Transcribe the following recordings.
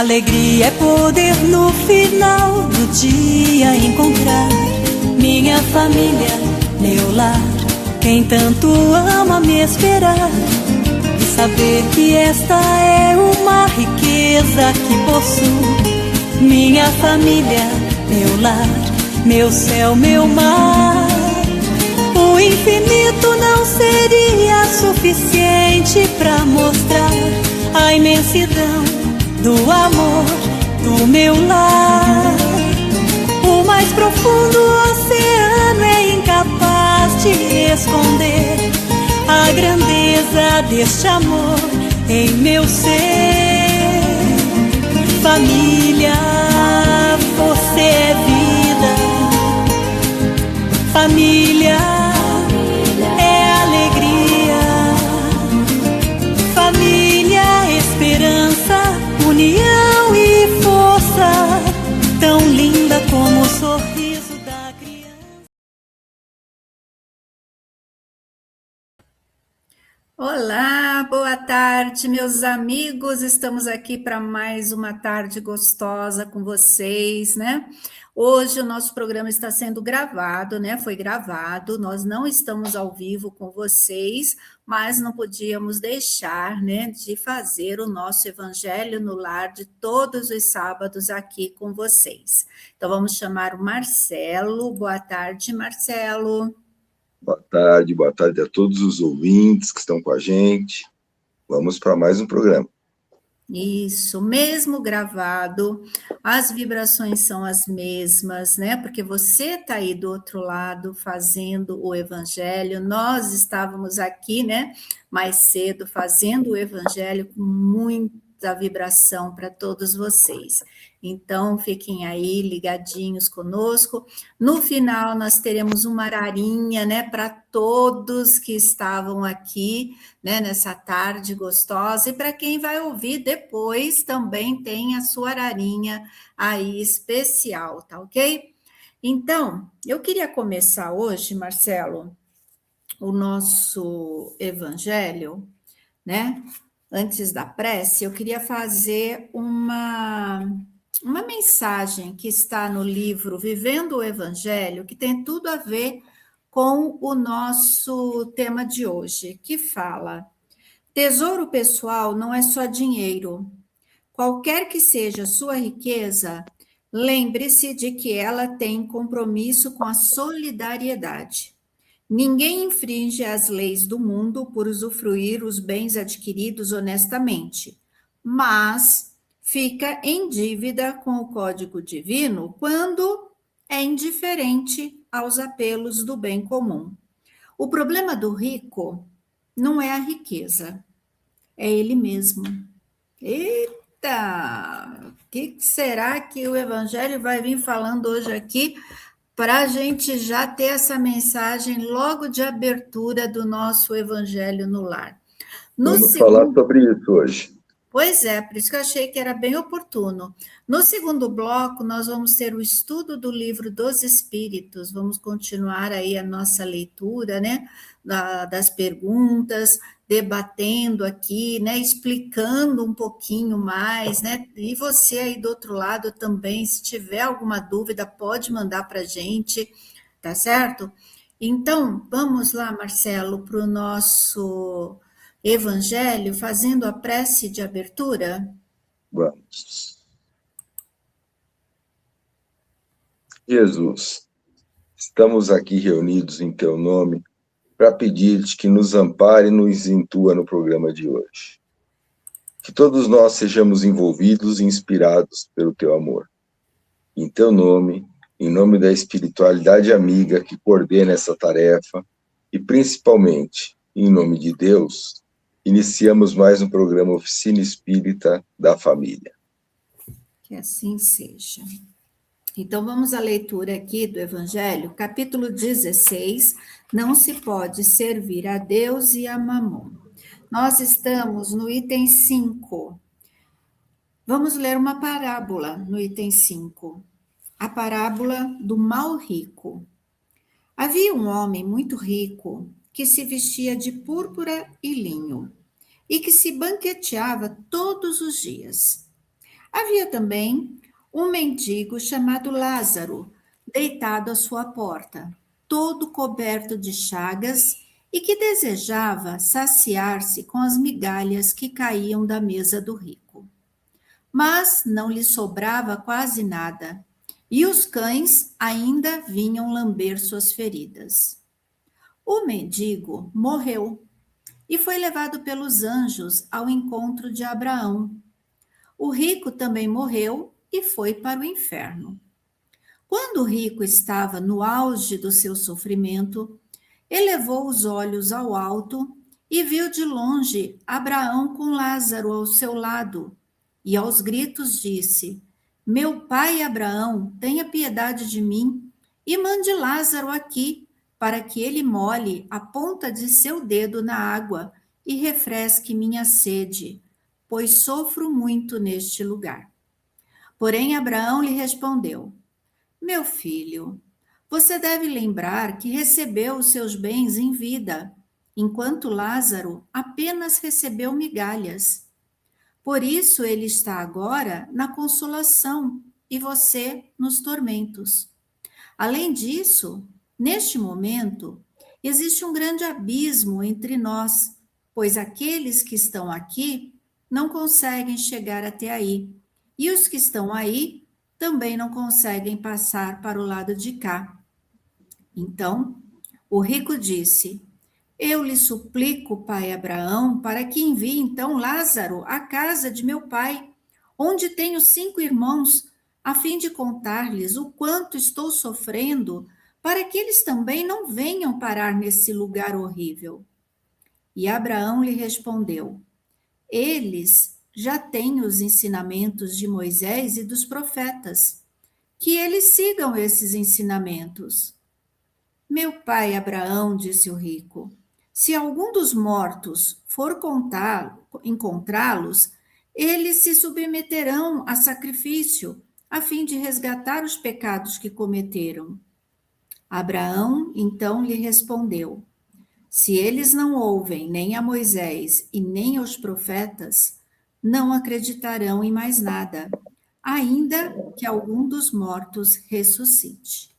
Alegria é poder no final do dia encontrar minha família, meu lar, quem tanto ama me esperar. E saber que esta é uma riqueza que possuo. Minha família, meu lar, meu céu, meu mar. O infinito não seria suficiente para mostrar a imensidão do amor do meu lar. O mais profundo oceano é incapaz de esconder a grandeza deste amor em meu ser. Família, você é vida. Família é alegria. Família, esperança, união e força, tão linda como o sorriso da criança. Olá, boa tarde, meus amigos. Estamos aqui para mais uma tarde gostosa com vocês, né? Hoje o nosso programa está sendo gravado, né? Foi gravado. Nós não estamos ao vivo com vocês, mas não podíamos deixar, né, de fazer o nosso Evangelho no Lar de todos os sábados aqui com vocês. Então vamos chamar o Marcelo. Boa tarde, Marcelo. Boa tarde a todos os ouvintes que estão com a gente. Vamos para mais um programa. Isso, mesmo gravado, as vibrações são as mesmas, né? Porque você está aí do outro lado fazendo o evangelho, nós estávamos aqui, né, mais cedo, fazendo o evangelho com muita vibração para todos vocês. Então, fiquem aí ligadinhos conosco. No final, nós teremos uma ararinha, né, para todos que estavam aqui, né, nessa tarde gostosa, e para quem vai ouvir depois também tem a sua ararinha aí especial, tá ok? Então, eu queria começar hoje, Marcelo, o nosso evangelho, né? Antes da prece, eu queria fazer uma mensagem que está no livro Vivendo o Evangelho, que tem tudo a ver com o nosso tema de hoje, que fala: tesouro pessoal não é só dinheiro. Qualquer que seja a sua riqueza, lembre-se de que ela tem compromisso com a solidariedade. Ninguém infringe as leis do mundo por usufruir os bens adquiridos honestamente, mas fica em dívida com o código divino quando é indiferente aos apelos do bem comum. O problema do rico não é a riqueza, é ele mesmo. Eita! O que será que o Evangelho vai vir falando hoje aqui para a gente já ter essa mensagem logo de abertura do nosso Evangelho no Lar? Vamos falar sobre isso hoje. Pois é, por isso que eu achei que era bem oportuno. No segundo bloco, nós vamos ter o estudo do Livro dos Espíritos, vamos continuar aí a nossa leitura, né, das perguntas, debatendo aqui, né, explicando um pouquinho mais, né, e você aí do outro lado também, se tiver alguma dúvida, pode mandar para a gente, tá certo? Então, vamos lá, Marcelo, para o nosso Evangelho, fazendo a prece de abertura? Vamos. Jesus, estamos aqui reunidos em teu nome para pedir-te que nos ampare e nos intua no programa de hoje. Que todos nós sejamos envolvidos e inspirados pelo teu amor. Em teu nome, em nome da espiritualidade amiga que coordena essa tarefa e principalmente em nome de Deus, iniciamos mais um programa Oficina Espírita da Família. Que assim seja. Então, vamos à leitura aqui do Evangelho, capítulo 16, não se pode servir a Deus e a Mamon. Nós estamos no item 5. Vamos ler uma parábola no item 5. A parábola do mal rico. Havia um homem muito rico que se vestia de púrpura e linho e que se banqueteava todos os dias. Havia também um mendigo chamado Lázaro, deitado à sua porta, todo coberto de chagas e que desejava saciar-se com as migalhas que caíam da mesa do rico. Mas não lhe sobrava quase nada, e os cães ainda vinham lamber suas feridas. O mendigo morreu e foi levado pelos anjos ao encontro de Abraão. O rico também morreu e foi para o inferno. Quando o rico estava no auge do seu sofrimento, elevou os olhos ao alto e viu de longe Abraão com Lázaro ao seu lado, e aos gritos disse: Meu pai Abraão, tenha piedade de mim e mande Lázaro aqui, para que ele molhe a ponta de seu dedo na água e refresque minha sede, pois sofro muito neste lugar. Porém, Abraão lhe respondeu: Meu filho, você deve lembrar que recebeu os seus bens em vida, enquanto Lázaro apenas recebeu migalhas. Por isso ele está agora na consolação e você nos tormentos. Além disso, neste momento, existe um grande abismo entre nós, pois aqueles que estão aqui não conseguem chegar até aí, e os que estão aí também não conseguem passar para o lado de cá. Então, o rico disse: Eu lhe suplico, pai Abraão, para que envie então Lázaro à casa de meu pai, onde tenho 5 irmãos, a fim de contar-lhes o quanto estou sofrendo, para que eles também não venham parar nesse lugar horrível. E Abraão lhe respondeu: Eles já têm os ensinamentos de Moisés e dos profetas, que eles sigam esses ensinamentos. Meu pai Abraão, disse o rico, se algum dos mortos for encontrá-los, eles se submeterão a sacrifício, a fim de resgatar os pecados que cometeram. Abraão, então, lhe respondeu: Se eles não ouvem nem a Moisés e nem aos profetas, não acreditarão em mais nada, ainda que algum dos mortos ressuscite.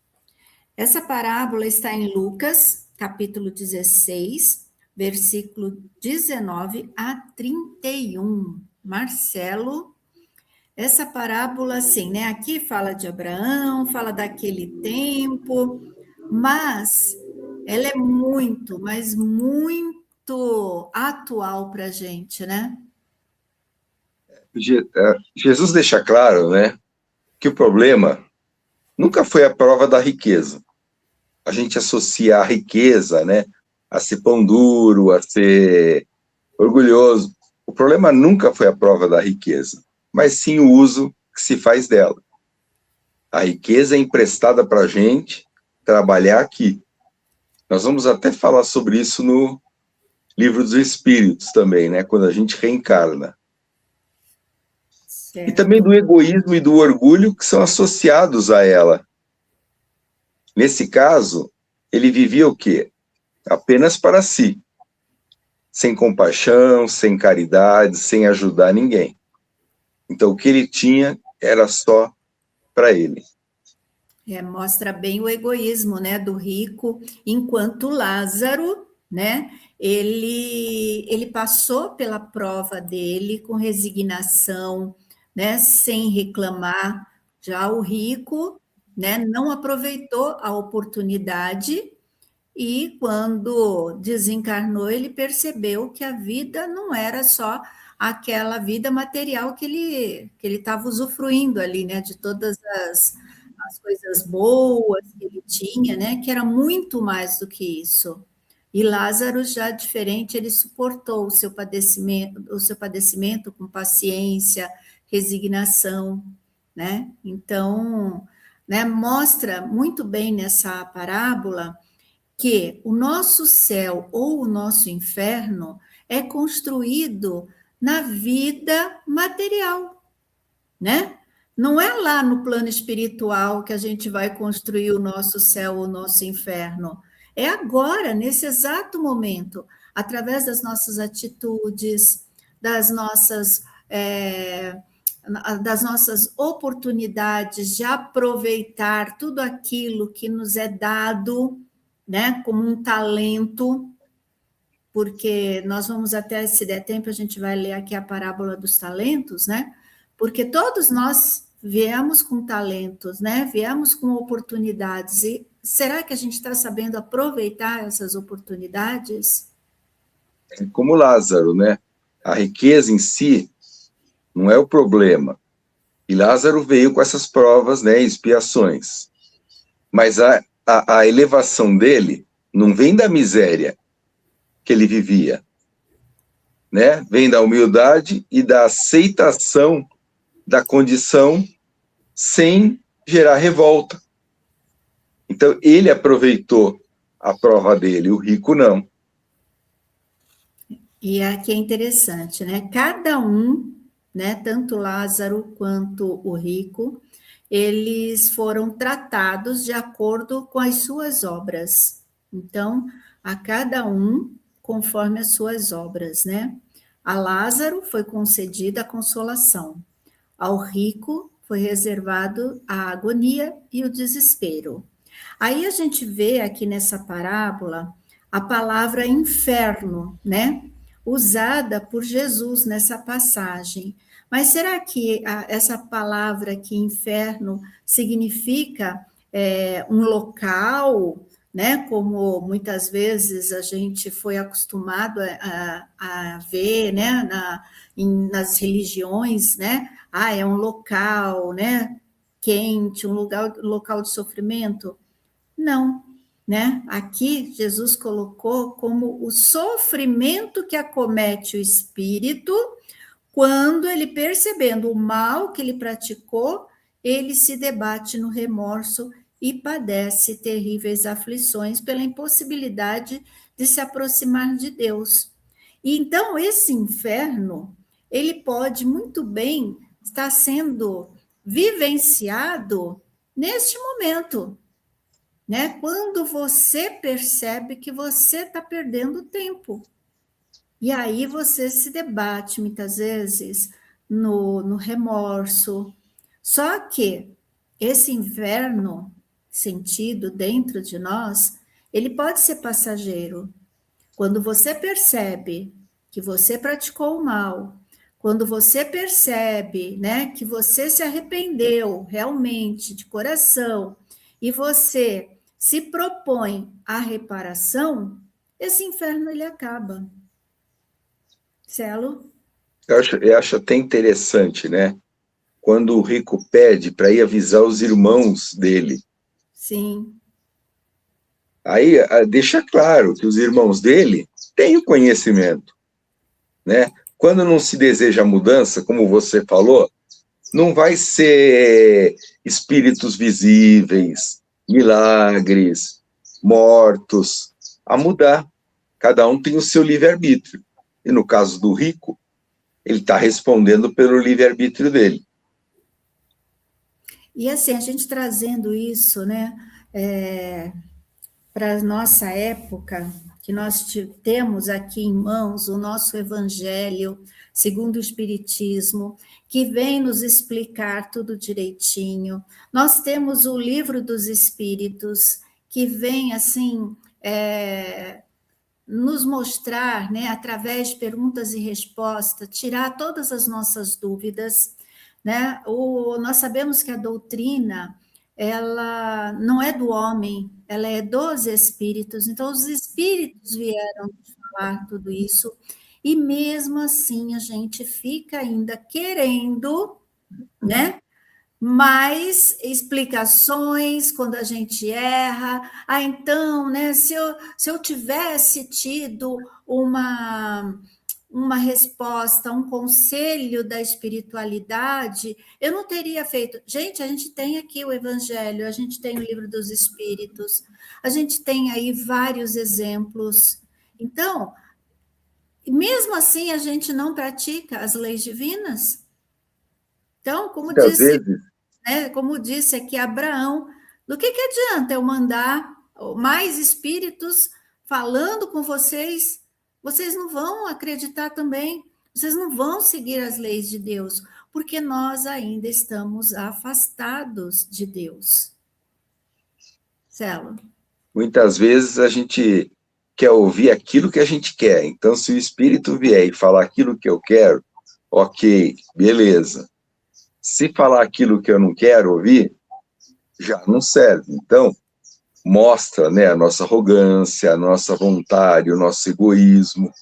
Essa parábola está em Lucas, capítulo 16, versículo 19 a 31. Marcelo, essa parábola, assim, né? Aqui fala de Abraão, fala daquele tempo, mas ela é muito, mas muito atual para a gente, né? Jesus deixa claro, né, que o problema nunca foi a prova da riqueza. A gente associa a riqueza, né, a ser pão duro, a ser orgulhoso. O problema nunca foi a prova da riqueza, mas sim o uso que se faz dela. A riqueza é emprestada para a gente trabalhar aqui. Nós vamos até falar sobre isso no Livro dos Espíritos também, né, quando a gente reencarna. Certo. E também do egoísmo e do orgulho que são associados a ela. Nesse caso, ele vivia o quê? Apenas para si. Sem compaixão, sem caridade, sem ajudar ninguém. Então, o que ele tinha era só para ele. Mostra bem o egoísmo, né, do rico, enquanto Lázaro, né, ele passou pela prova dele com resignação, né, sem reclamar. Já o rico, né, não aproveitou a oportunidade e quando desencarnou ele percebeu que a vida não era só aquela vida material que ele estava usufruindo ali, né, de todas as coisas boas que ele tinha, né, que era muito mais do que isso. E Lázaro, já diferente, ele suportou o seu padecimento com paciência, resignação, né? Então, né, mostra muito bem nessa parábola que o nosso céu ou o nosso inferno é construído na vida material, né? Não é lá no plano espiritual que a gente vai construir o nosso céu ou o nosso inferno. É agora, nesse exato momento, através das nossas atitudes, das nossas das nossas oportunidades de aproveitar tudo aquilo que nos é dado, né, como um talento, porque nós vamos até, se der tempo, a gente vai ler aqui a parábola dos talentos, né? Porque todos nós viemos com talentos, né? Viemos com oportunidades. E será que a gente está sabendo aproveitar essas oportunidades? Como Lázaro, né? A riqueza em si não é o problema. E Lázaro veio com essas provas, né? Expiações. Mas a elevação dele não vem da miséria que ele vivia, né? Vem da humildade e da aceitação da condição sem gerar revolta. Então, ele aproveitou a prova dele, o rico não. E aqui é interessante, né? Cada um, né, tanto Lázaro quanto o rico, eles foram tratados de acordo com as suas obras. Então, a cada um conforme as suas obras, né? A Lázaro foi concedida a consolação, ao rico foi reservado a agonia e o desespero. Aí a gente vê aqui nessa parábola a palavra inferno, né? Usada por Jesus nessa passagem. Mas será que essa palavra aqui, inferno, significa um local, né? Como muitas vezes a gente foi acostumado a ver, né? Nas religiões, né? Ah, é um local, né? Quente, um local de sofrimento. Não, né? Aqui Jesus colocou como o sofrimento que acomete o espírito quando ele, percebendo o mal que ele praticou, ele se debate no remorso e padece terríveis aflições pela impossibilidade de se aproximar de Deus. E então esse inferno, ele pode muito bem estar sendo vivenciado neste momento, né? Quando você percebe que você está perdendo tempo. E aí você se debate, muitas vezes, no remorso. Só que esse inverno sentido dentro de nós, ele pode ser passageiro. Quando você percebe que você praticou o mal, quando você percebe, né, que você se arrependeu realmente, de coração, e você se propõe à reparação, esse inferno ele acaba. Celo? Eu acho até interessante, né? Quando o rico pede para ir avisar os irmãos dele. Sim. Aí deixa claro que os irmãos dele têm o conhecimento, né? Quando não se deseja mudança, como você falou, não vai ser espíritos visíveis, milagres, mortos a mudar. Cada um tem o seu livre-arbítrio. E no caso do rico, ele está respondendo pelo livre-arbítrio dele. E assim, a gente trazendo isso, né, para a nossa época, que nós temos aqui em mãos o nosso Evangelho, segundo o Espiritismo, que vem nos explicar tudo direitinho. Nós temos o Livro dos Espíritos, que vem, assim, nos mostrar, né, através de perguntas e respostas, tirar todas as nossas dúvidas, né? Nós sabemos que a doutrina, ela não é do homem, ela é dos espíritos, então os espíritos vieram falar tudo isso, e mesmo assim a gente fica ainda querendo, né, mais explicações quando a gente erra. Ah, então, né, se eu tivesse tido uma resposta, um conselho da espiritualidade, eu não teria feito. Gente, a gente tem aqui o Evangelho, a gente tem o Livro dos Espíritos, a gente tem aí vários exemplos. Então, mesmo assim, a gente não pratica as leis divinas. Então, Muitas vezes, né, como disse aqui Abraão, do que adianta eu mandar mais espíritos falando com vocês? Vocês não vão acreditar também, Vocês não vão seguir as leis de Deus, porque nós ainda estamos afastados de Deus. Celo. Muitas vezes a gente quer ouvir aquilo que a gente quer. Então, se o Espírito vier e falar aquilo que eu quero, ok, beleza. Se falar aquilo que eu não quero ouvir, já não serve. Então, mostra, né, a nossa arrogância, a nossa vontade, o nosso egoísmo.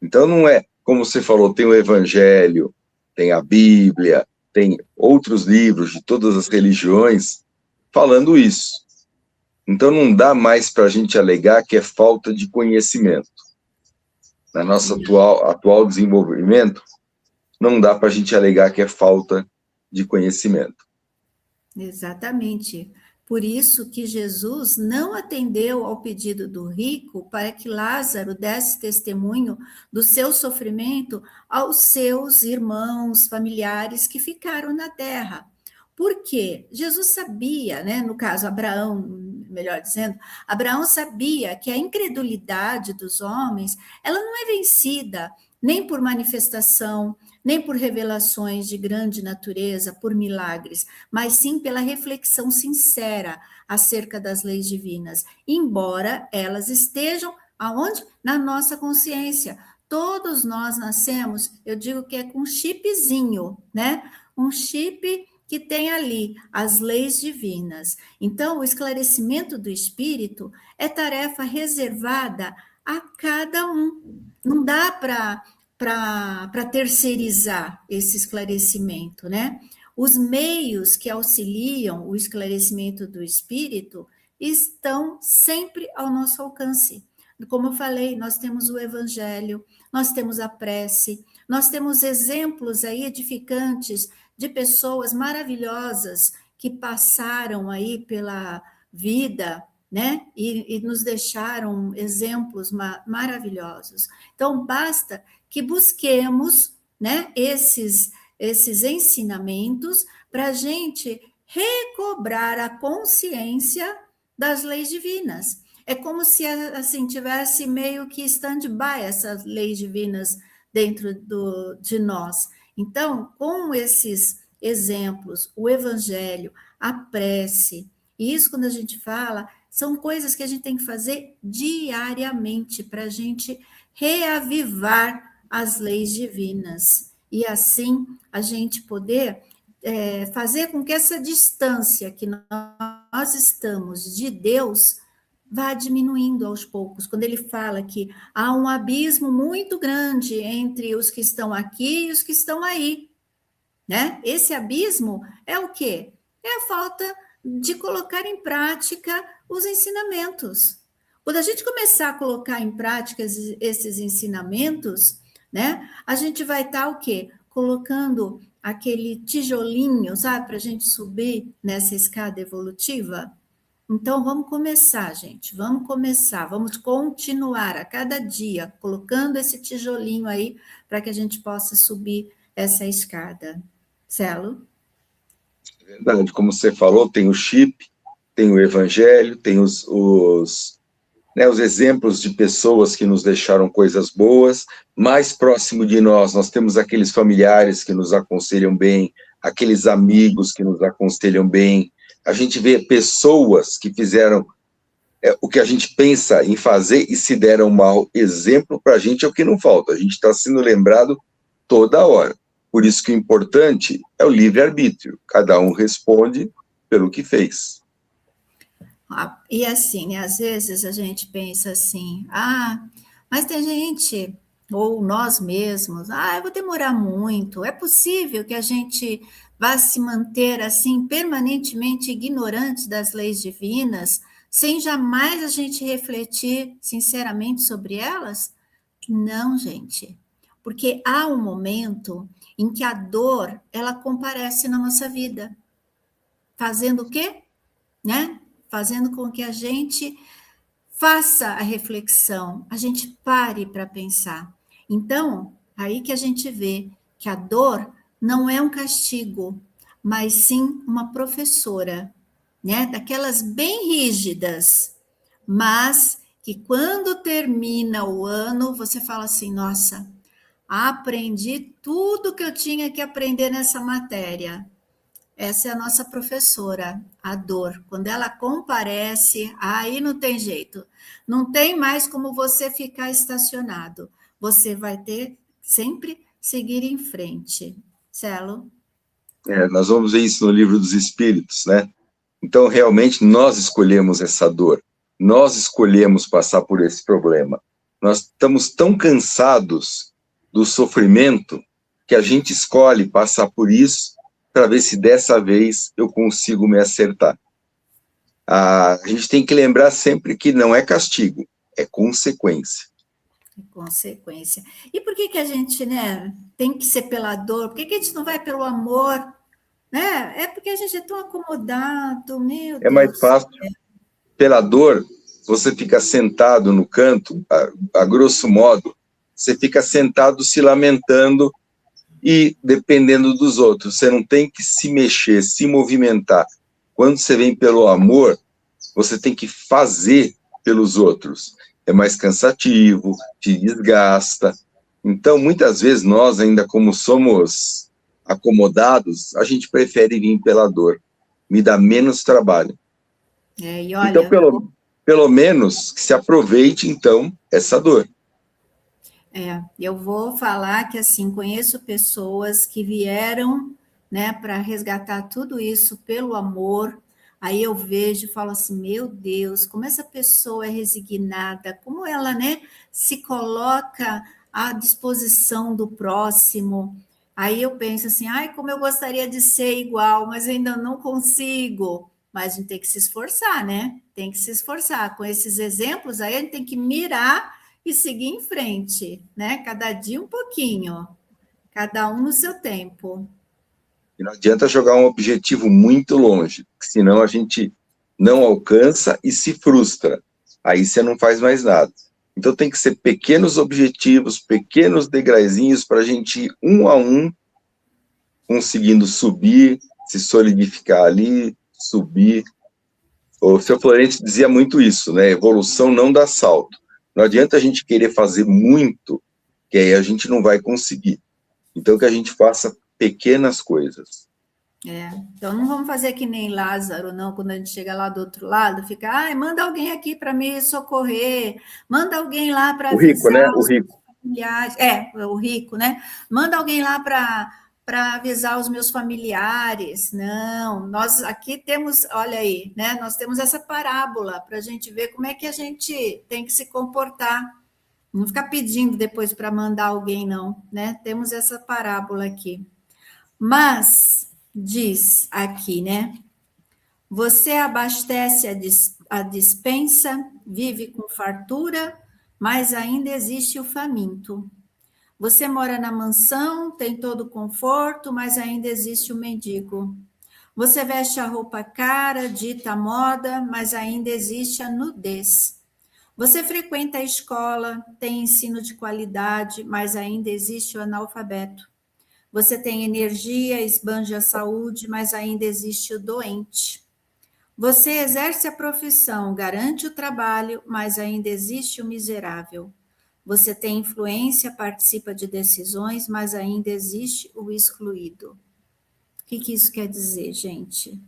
Então, não é, como você falou, tem o Evangelho, tem a Bíblia, tem outros livros de todas as religiões falando isso. Então, não dá mais para a gente alegar que é falta de conhecimento. Na nossa atual desenvolvimento, não dá para a gente alegar que é falta de conhecimento. Exatamente. Por isso que Jesus não atendeu ao pedido do rico para que Lázaro desse testemunho do seu sofrimento aos seus irmãos, familiares que ficaram na terra. Por quê? Jesus sabia, né? No caso, Abraão, melhor dizendo, Abraão sabia que a incredulidade dos homens, ela não é vencida nem por manifestação, nem por revelações de grande natureza, por milagres, mas sim pela reflexão sincera acerca das leis divinas, embora elas estejam aonde? Na nossa consciência. Todos nós nascemos, eu digo que é com um chipzinho, né? Um chip que tem ali as leis divinas. Então, o esclarecimento do espírito é tarefa reservada a cada um. Não dá para terceirizar esse esclarecimento, né? Os meios que auxiliam o esclarecimento do espírito estão sempre ao nosso alcance. Como eu falei, nós temos o evangelho, nós temos a prece, nós temos exemplos aí edificantes de pessoas maravilhosas que passaram aí pela vida, né? E nos deixaram exemplos maravilhosos. Então, basta que busquemos, né, esses ensinamentos para a gente recobrar a consciência das leis divinas. É como se, assim, tivesse meio que stand-by essas leis divinas dentro de nós. Então, com esses exemplos, o evangelho, a prece, e isso quando a gente fala, são coisas que a gente tem que fazer diariamente para a gente reavivar as leis divinas. E assim a gente poder fazer com que essa distância que nós estamos de Deus vá diminuindo aos poucos. Quando ele fala que há um abismo muito grande entre os que estão aqui e os que estão aí, né? Esse abismo é o quê? É a falta de colocar em prática os ensinamentos. Quando a gente começar a colocar em prática esses ensinamentos, né? A gente vai estar o quê? Colocando aquele tijolinho, sabe, para a gente subir nessa escada evolutiva. Então, vamos começar, gente, vamos começar, vamos continuar a cada dia, colocando esse tijolinho aí, para que a gente possa subir essa escada. Celo? É verdade, como você falou, tem o chip, tem o evangelho, tem os exemplos de pessoas que nos deixaram coisas boas. Mais próximo de nós temos aqueles familiares que nos aconselham bem, aqueles amigos que nos aconselham bem. A gente vê pessoas que fizeram o que a gente pensa em fazer e se deram mal. Exemplo para a gente é o que não falta. A gente está sendo lembrado toda hora. Por isso que o importante é o livre-arbítrio. Cada um responde pelo que fez. E assim, às vezes a gente pensa assim, mas tem gente, ou nós mesmos, eu vou demorar muito. É possível que a gente vá se manter assim, permanentemente ignorante das leis divinas, sem jamais a gente refletir sinceramente sobre elas? Não, gente, porque há um momento em que a dor, ela comparece na nossa vida, fazendo o quê? Né? Fazendo com que a gente faça a reflexão, a gente pare para pensar. Então, aí que a gente vê que a dor não é um castigo, mas sim uma professora, né? Daquelas bem rígidas, mas que quando termina o ano, você fala assim, nossa, Aprendi tudo que eu tinha que aprender nessa matéria. Essa é a nossa professora, a dor. Quando ela comparece, aí não tem jeito. Não tem mais como você ficar estacionado. Você vai ter sempre seguir em frente. Celo? Nós vamos ver isso no Livro dos Espíritos, né? Então, realmente, nós escolhemos essa dor. Nós escolhemos passar por esse problema. Nós estamos tão cansados do sofrimento que a gente escolhe passar por isso para ver se dessa vez eu consigo me acertar. A gente tem que lembrar sempre que não é castigo, é consequência. Consequência. E por que a gente, né, tem que ser pela dor? Por que a gente não vai pelo amor? Né? É porque a gente é tão acomodado, meu Deus. É mais fácil. Pela dor, você fica sentado no canto, a grosso modo, você fica sentado se lamentando e dependendo dos outros. Você não tem que se mexer, se movimentar. Quando você vem pelo amor, você tem que fazer pelos outros. É mais cansativo, te desgasta. Então, muitas vezes, nós ainda como somos acomodados, a gente prefere vir pela dor. Me dá menos trabalho. E olha, então, pelo menos, que se aproveite, então, essa dor. Eu vou falar que, assim, conheço pessoas que vieram, né, para resgatar tudo isso pelo amor. Aí eu vejo e falo assim, meu Deus, como essa pessoa é resignada, como ela, né, se coloca à disposição do próximo. Aí eu penso assim, ai, como eu gostaria de ser igual, mas ainda não consigo. Mas a gente tem que se esforçar, né? Tem que se esforçar. Com esses exemplos, aí a gente tem que mirar e seguir em frente, né? Cada dia um pouquinho, cada um no seu tempo. E não adianta jogar um objetivo muito longe, senão a gente não alcança e se frustra. Aí você não faz mais nada. Então tem que ser pequenos objetivos, pequenos degraizinhos para a gente ir um a um conseguindo subir, se solidificar ali, subir. O seu Florencio dizia muito isso, né? Evolução não dá salto. Não adianta a gente querer fazer muito, que aí a gente não vai conseguir. Então que a gente faça pequenas coisas. Então não vamos fazer que nem Lázaro, não, quando a gente chega lá do outro lado, fica, ai, manda alguém aqui para me socorrer, manda alguém lá para avisar. O rico, né? O rico. Familiares. O rico, né? Manda alguém lá para avisar os meus familiares. Não, nós aqui temos, olha aí, né? Nós temos essa parábola para a gente ver como é que a gente tem que se comportar. Não ficar pedindo depois para mandar alguém, não, né? Temos essa parábola aqui. Mas, diz aqui, né? Você abastece a despensa, vive com fartura, mas ainda existe o faminto. Você mora na mansão, tem todo o conforto, mas ainda existe o mendigo. Você veste a roupa cara, dita moda, mas ainda existe a nudez. Você frequenta a escola, tem ensino de qualidade, mas ainda existe o analfabeto. Você tem energia, esbanja a saúde, mas ainda existe o doente. Você exerce a profissão, garante o trabalho, mas ainda existe o miserável. Você tem influência, participa de decisões, mas ainda existe o excluído. O que isso quer dizer, gente?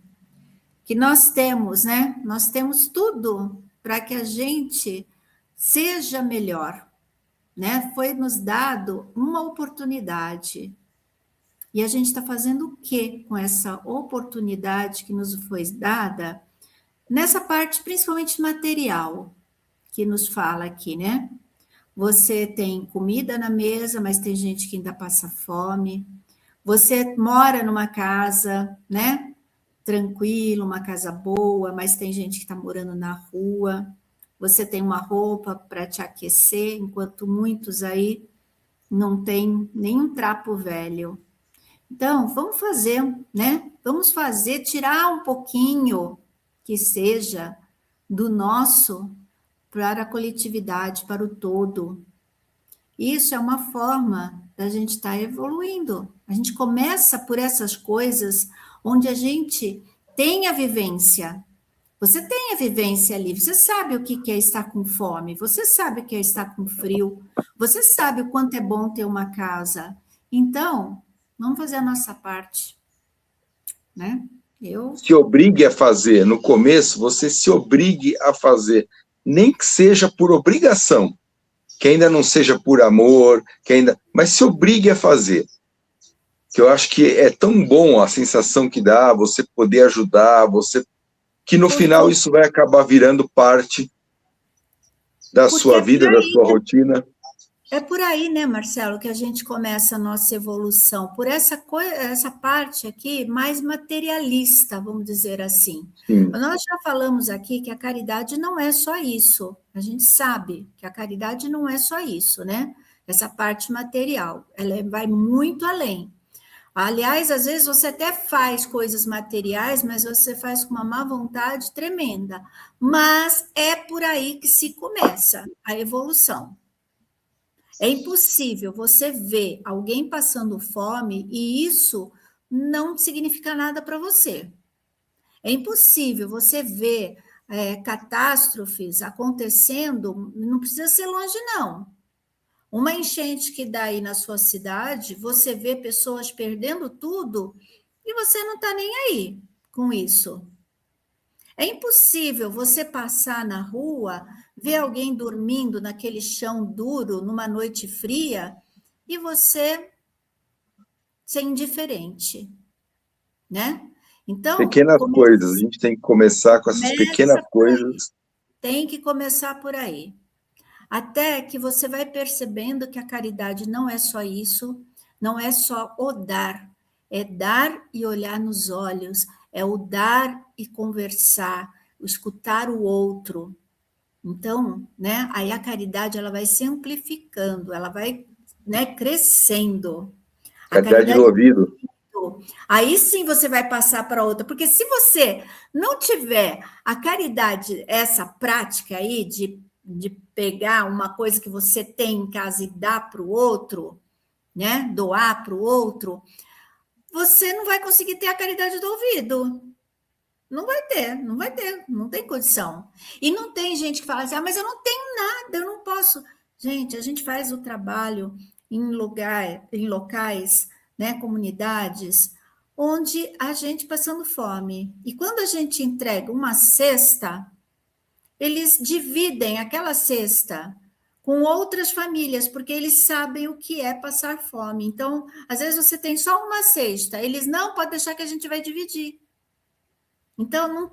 Que nós temos, né? Nós temos tudo para que a gente seja melhor, né? Foi nos dado uma oportunidade. E a gente está fazendo o quê com essa oportunidade que nos foi dada? Nessa parte, principalmente material, que nos fala aqui, né? Você tem comida na mesa, mas tem gente que ainda passa fome. Você mora numa casa, né? Tranquilo, uma casa boa, mas tem gente que está morando na rua. Você tem uma roupa para te aquecer, enquanto muitos aí não têm nenhum trapo velho. Então, vamos fazer, né? Vamos fazer, tirar um pouquinho que seja do nosso para a coletividade, para o todo. Isso é uma forma da gente estar evoluindo. A gente começa por essas coisas onde a gente tem a vivência. Você tem a vivência ali, você sabe o que é estar com fome, você sabe o que é estar com frio, você sabe o quanto é bom ter uma casa. Então, vamos fazer a nossa parte, né? Se obrigue a fazer. No começo, você se obrigue a fazer, nem que seja por obrigação, que ainda não seja por amor, mas se obrigue a fazer. Que eu acho que é tão bom a sensação que dá, você poder ajudar, que no final isso vai acabar virando parte da sua vida, da sua rotina. É por aí, né, Marcelo, que a gente começa a nossa evolução, por essa parte aqui mais materialista, vamos dizer assim. Sim. Nós já falamos aqui que a caridade não é só isso, a gente sabe que a caridade não é só isso, né? Essa parte material, ela vai muito além. Aliás, às vezes você até faz coisas materiais, mas você faz com uma má vontade tremenda. Mas é por aí que se começa a evolução. É impossível você ver alguém passando fome e isso não significa nada para você. É impossível você ver catástrofes acontecendo, não precisa ser longe, não. Uma enchente que dá aí na sua cidade, você vê pessoas perdendo tudo e você não está nem aí com isso. É impossível você passar na rua, ver alguém dormindo naquele chão duro, numa noite fria, e você ser indiferente, né? Então, pequenas coisas, a gente tem que começar com essas pequenas coisas. Tem que começar por aí. Até que você vai percebendo que a caridade não é só isso, não é só o dar, é dar e olhar nos olhos, é o dar e conversar, o escutar o outro. Então, né, aí a caridade ela vai se amplificando, ela vai, né, crescendo. Caridade do ouvido. Aí sim você vai passar para outra, porque se você não tiver a caridade, essa prática aí de pegar uma coisa que você tem em casa e dar para o outro, né, doar para o outro, você não vai conseguir ter a caridade do ouvido. Não vai ter, não tem condição. E não tem gente que fala assim, mas eu não tenho nada, eu não posso. Gente, a gente faz o trabalho em locais, né, comunidades, onde a gente passando fome. E quando a gente entrega uma cesta, eles dividem aquela cesta com outras famílias, porque eles sabem o que é passar fome. Então, às vezes você tem só uma cesta, eles não podem deixar que a gente vai dividir. Então, não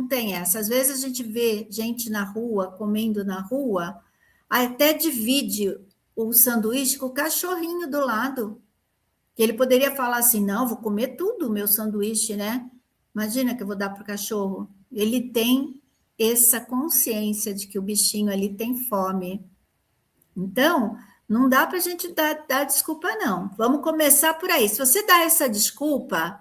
tem essa. Às vezes a gente vê gente na rua, comendo na rua, até divide o sanduíche com o cachorrinho do lado. Que ele poderia falar assim, não, vou comer tudo o meu sanduíche, né? Imagina que eu vou dar para o cachorro. Ele tem essa consciência de que o bichinho ali tem fome. Então, não dá para a gente dar desculpa, não. Vamos começar por aí. Se você dá essa desculpa,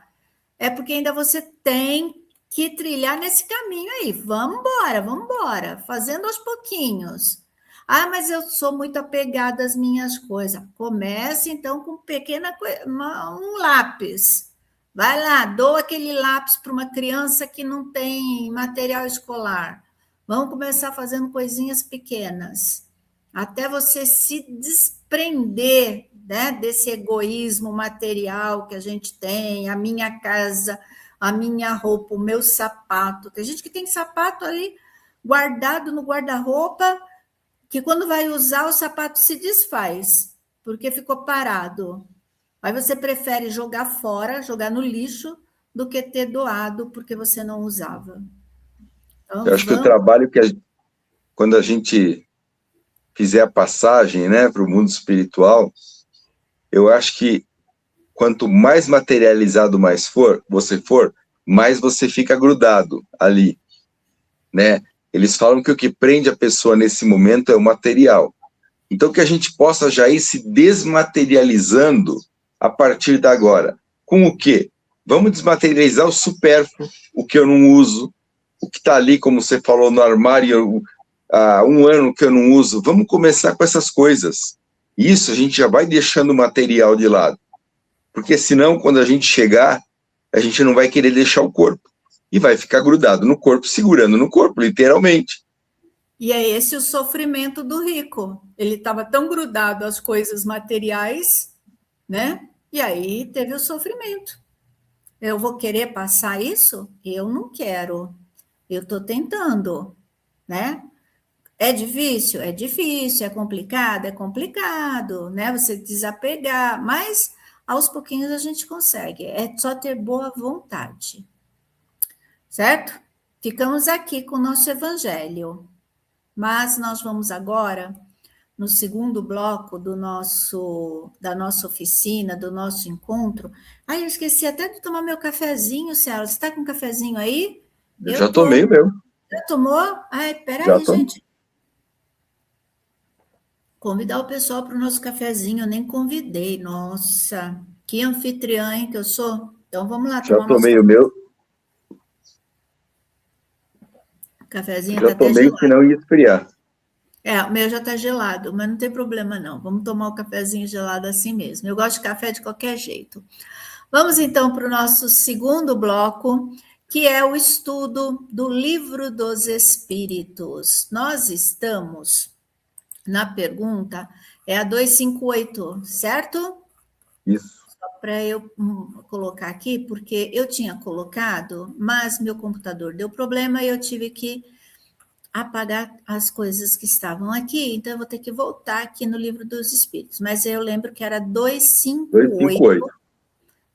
é porque ainda você tem que trilhar nesse caminho aí. Vamos embora, fazendo aos pouquinhos. Ah, mas eu sou muito apegada às minhas coisas. Comece, então, com um lápis. Vai lá, doa aquele lápis para uma criança que não tem material escolar. Vamos começar fazendo coisinhas pequenas, até você se desprender, né, desse egoísmo material que a gente tem, a minha casa, a minha roupa, o meu sapato. Tem gente que tem sapato ali guardado no guarda-roupa, que quando vai usar, o sapato se desfaz, porque ficou parado. Aí você prefere jogar fora, jogar no lixo, do que ter doado porque você não usava. Então, eu acho que o trabalho quando a gente fizer a passagem, né, para o mundo espiritual, eu acho que quanto mais materializado você for, mais você fica grudado ali, né? Eles falam que o que prende a pessoa nesse momento é o material. Então, que a gente possa já ir se desmaterializando a partir de agora. Com o quê? Vamos desmaterializar o supérfluo, o que eu não uso, o que está ali, como você falou, no armário, há um ano que eu não uso. Vamos começar com essas coisas. Isso a gente já vai deixando o material de lado. Porque senão, quando a gente chegar, a gente não vai querer deixar o corpo. e vai ficar grudado no corpo, segurando no corpo, literalmente. E é esse o sofrimento do rico. Ele estava tão grudado às coisas materiais, né? E aí teve o sofrimento. Eu vou querer passar isso? Eu não quero. Eu estou tentando, né? É difícil? É difícil. É complicado, né? Você desapegar, mas aos pouquinhos a gente consegue. É só ter boa vontade, certo? Ficamos aqui com o nosso evangelho. Mas nós vamos agora, no segundo bloco da nossa oficina, do nosso encontro. Ai, eu esqueci até de tomar meu cafezinho, Céu. Você está com um cafezinho aí? Eu já tomei o meu. Já tomou? Ai, Já peraí, tomei. gente. Convidar o pessoal para o nosso cafezinho, eu nem convidei. Nossa, que anfitriã, hein, que eu sou. Então, vamos lá Já tomar nosso tomei o meu. cafezinho. Já Está até tomei, gelado. senão ia esfriar. O meu já está gelado, mas não tem problema não. Vamos tomar o cafezinho gelado assim mesmo. Eu gosto de café de qualquer jeito. Vamos então para o nosso segundo bloco, que é o estudo do Livro dos Espíritos. Nós estamos na pergunta, é a 258, certo? Isso. Só para eu colocar aqui, porque eu tinha colocado, mas meu computador deu problema e eu tive que apagar as coisas que estavam aqui, então eu vou ter que voltar aqui no Livro dos Espíritos, mas eu lembro que era 258,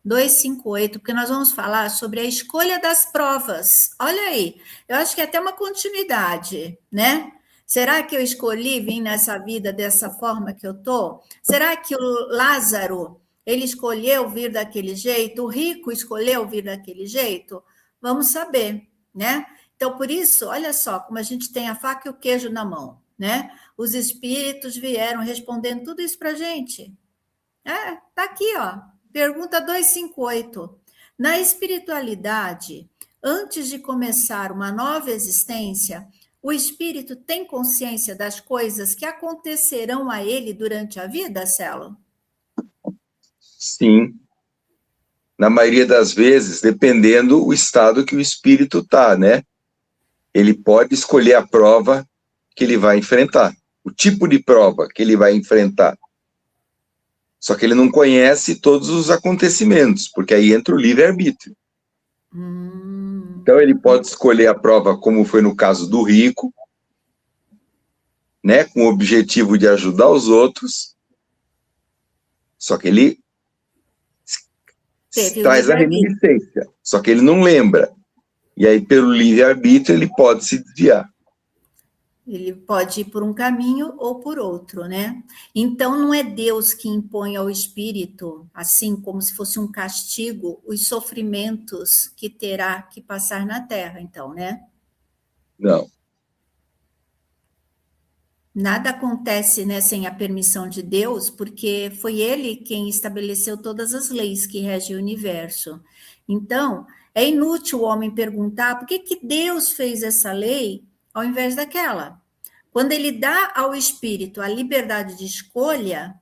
258, porque nós vamos falar sobre a escolha das provas. Olha aí, eu acho que é até uma continuidade, né? Será que eu escolhi vir nessa vida dessa forma que eu tô? Será que o Lázaro, ele escolheu vir daquele jeito? O rico escolheu vir daquele jeito? Vamos saber, né? Então, por isso, olha só, como a gente tem a faca e o queijo na mão, né? Os espíritos vieram respondendo tudo isso para a gente. Tá aqui, ó. Pergunta 258. Na espiritualidade, antes de começar uma nova existência, o espírito tem consciência das coisas que acontecerão a ele durante a vida, Celo? Sim. Na maioria das vezes, dependendo do estado que o espírito está, né? Ele pode escolher a prova que ele vai enfrentar, o tipo de prova que ele vai enfrentar. Só que ele não conhece todos os acontecimentos, porque aí entra o livre-arbítrio. Então ele pode escolher a prova, como foi no caso do rico, né, com o objetivo de ajudar os outros, só que ele traz a reminiscência, só que ele não lembra. E aí, pelo livre-arbítrio, ele pode se desviar. Ele pode ir por um caminho ou por outro, né? Então, não é Deus que impõe ao espírito, assim como se fosse um castigo, os sofrimentos que terá que passar na Terra, então, né? Não. Nada acontece, né, sem a permissão de Deus, porque foi Ele quem estabeleceu todas as leis que regem o universo. Então, é inútil o homem perguntar por que Deus fez essa lei ao invés daquela. Quando ele dá ao espírito a liberdade de escolha,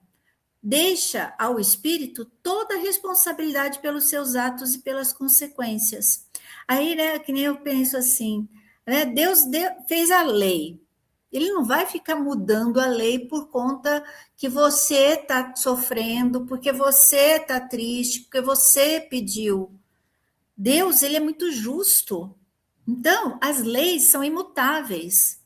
deixa ao espírito toda a responsabilidade pelos seus atos e pelas consequências. Aí, né, que nem eu penso assim, né, Deus fez a lei. Ele não vai ficar mudando a lei por conta que você está sofrendo, porque você está triste, porque você pediu. Deus, ele é muito justo. Então, as leis são imutáveis.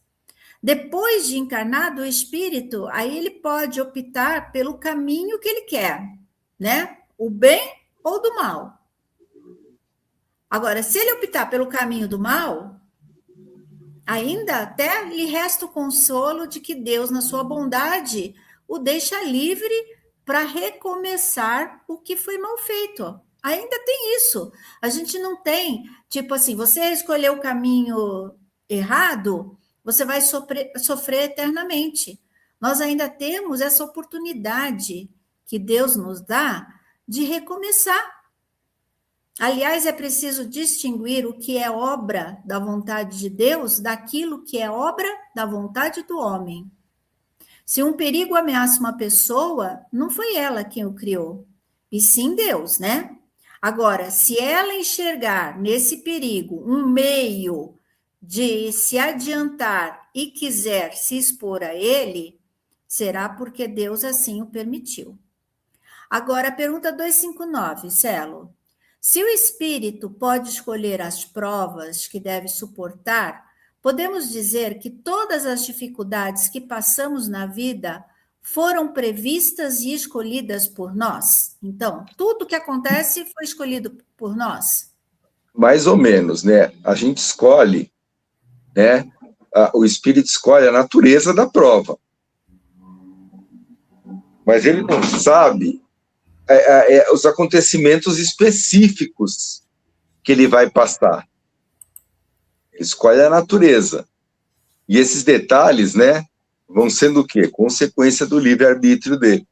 Depois de encarnado o espírito, aí ele pode optar pelo caminho que ele quer, né? O bem ou do mal. Agora, se ele optar pelo caminho do mal, ainda até lhe resta o consolo de que Deus, na sua bondade, o deixa livre para recomeçar o que foi mal feito. Ainda tem isso. A gente não tem, tipo assim, você escolheu o caminho errado, você vai sofrer eternamente. Nós ainda temos essa oportunidade que Deus nos dá de recomeçar. Aliás, é preciso distinguir o que é obra da vontade de Deus daquilo que é obra da vontade do homem. Se um perigo ameaça uma pessoa, não foi ela quem o criou, e sim Deus, né? Agora, se ela enxergar nesse perigo um meio de se adiantar e quiser se expor a ele, será porque Deus assim o permitiu. Agora, a pergunta 259, Celo. Se o espírito pode escolher as provas que deve suportar, podemos dizer que todas as dificuldades que passamos na vida foram previstas e escolhidas por nós? Então, tudo que acontece foi escolhido por nós? Mais ou menos, né? A gente escolhe, né? O espírito escolhe a natureza da prova. Mas ele não sabe os acontecimentos específicos que ele vai passar. Ele escolhe a natureza. E esses detalhes, né, vão sendo o quê? Consequência do livre-arbítrio dele.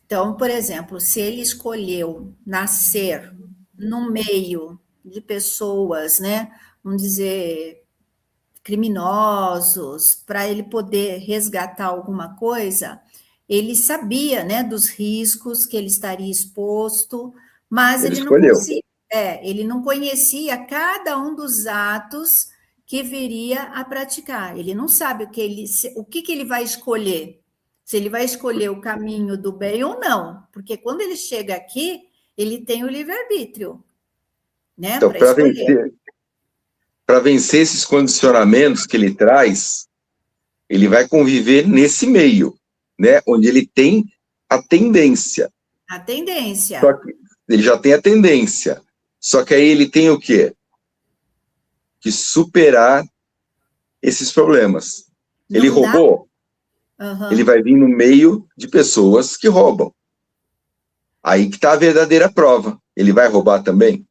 Então, por exemplo, se ele escolheu nascer no meio de pessoas, né, vamos dizer, criminosos, para ele poder resgatar alguma coisa, ele sabia, né, dos riscos que ele estaria exposto, mas Ele ele não escolheu. conseguia, ele não conhecia cada um dos atos que viria a praticar. Ele não sabe o que ele vai escolher, se ele vai escolher o caminho do bem ou não, porque quando ele chega aqui, ele tem o livre-arbítrio, né, Então, para escolher. para vencer esses condicionamentos que ele traz, ele vai conviver nesse meio, né, onde ele tem a tendência. A tendência. Só que ele já tem a tendência. Só que aí ele tem o quê? Que superar esses problemas. Ele roubou, ele vai vir no meio de pessoas que roubam. Aí que está a verdadeira prova. Ele vai roubar também?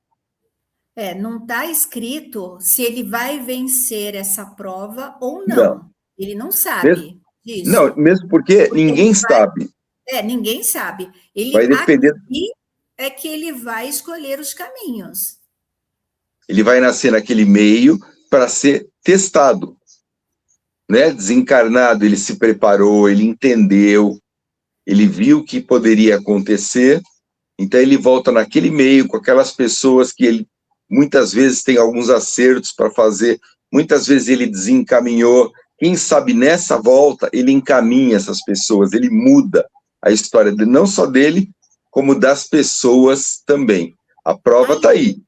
Não está escrito se ele vai vencer essa prova ou não. Não. Ele não sabe disso. Não, mesmo porque ninguém sabe. Ninguém sabe. Vai depender. Aqui é que ele vai escolher os caminhos. Ele vai nascer naquele meio para ser testado. Né? Desencarnado, ele se preparou, ele entendeu, ele viu o que poderia acontecer, então ele volta naquele meio com aquelas pessoas que ele muitas vezes tem alguns acertos para fazer, muitas vezes ele desencaminhou. Quem sabe nessa volta ele encaminha essas pessoas, ele muda a história não só dele, como das pessoas também. A prova está aí.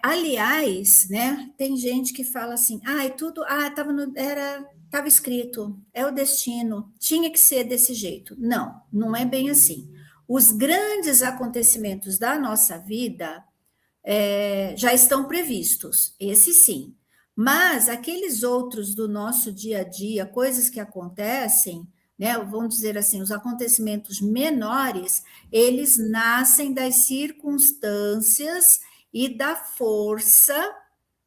Aliás, né, tem gente que fala assim, estava escrito, é o destino, tinha que ser desse jeito. Não, não é bem assim. Os grandes acontecimentos da nossa vida já estão previstos, esse sim. Mas aqueles outros do nosso dia a dia, coisas que acontecem, né, vamos dizer assim, os acontecimentos menores, eles nascem das circunstâncias e da força,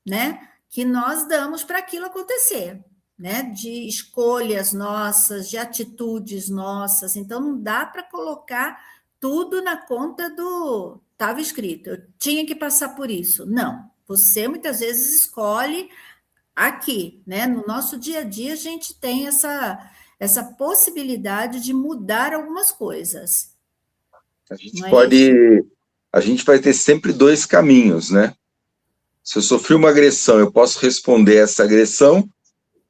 né, que nós damos para aquilo acontecer, né, de escolhas nossas, de atitudes nossas. Então, não dá para colocar tudo na conta do estava escrito, eu tinha que passar por isso. Não, você muitas vezes escolhe aqui, né? No nosso dia a dia, a gente tem essa possibilidade de mudar algumas coisas. A gente vai ter sempre dois caminhos, né? Se eu sofri uma agressão, eu posso responder essa agressão,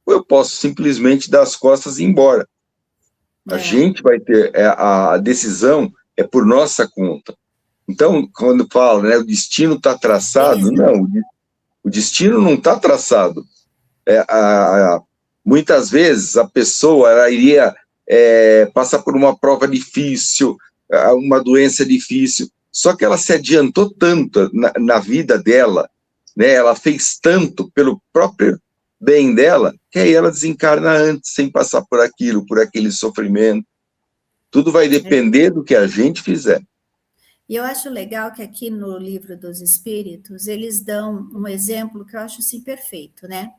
ou eu posso simplesmente dar as costas e ir embora. A gente vai ter a decisão é por nossa conta. Então, quando fala, né, o destino está traçado, não, o destino não está traçado. Muitas vezes a pessoa ela iria passar por uma prova difícil, uma doença difícil, só que ela se adiantou tanto na vida dela, né, ela fez tanto pelo próprio bem dela, que aí ela desencarna antes, sem passar por aquilo, por aquele sofrimento. Tudo vai depender do que a gente fizer. E eu acho legal que aqui no Livro dos Espíritos, eles dão um exemplo que eu acho assim perfeito, né?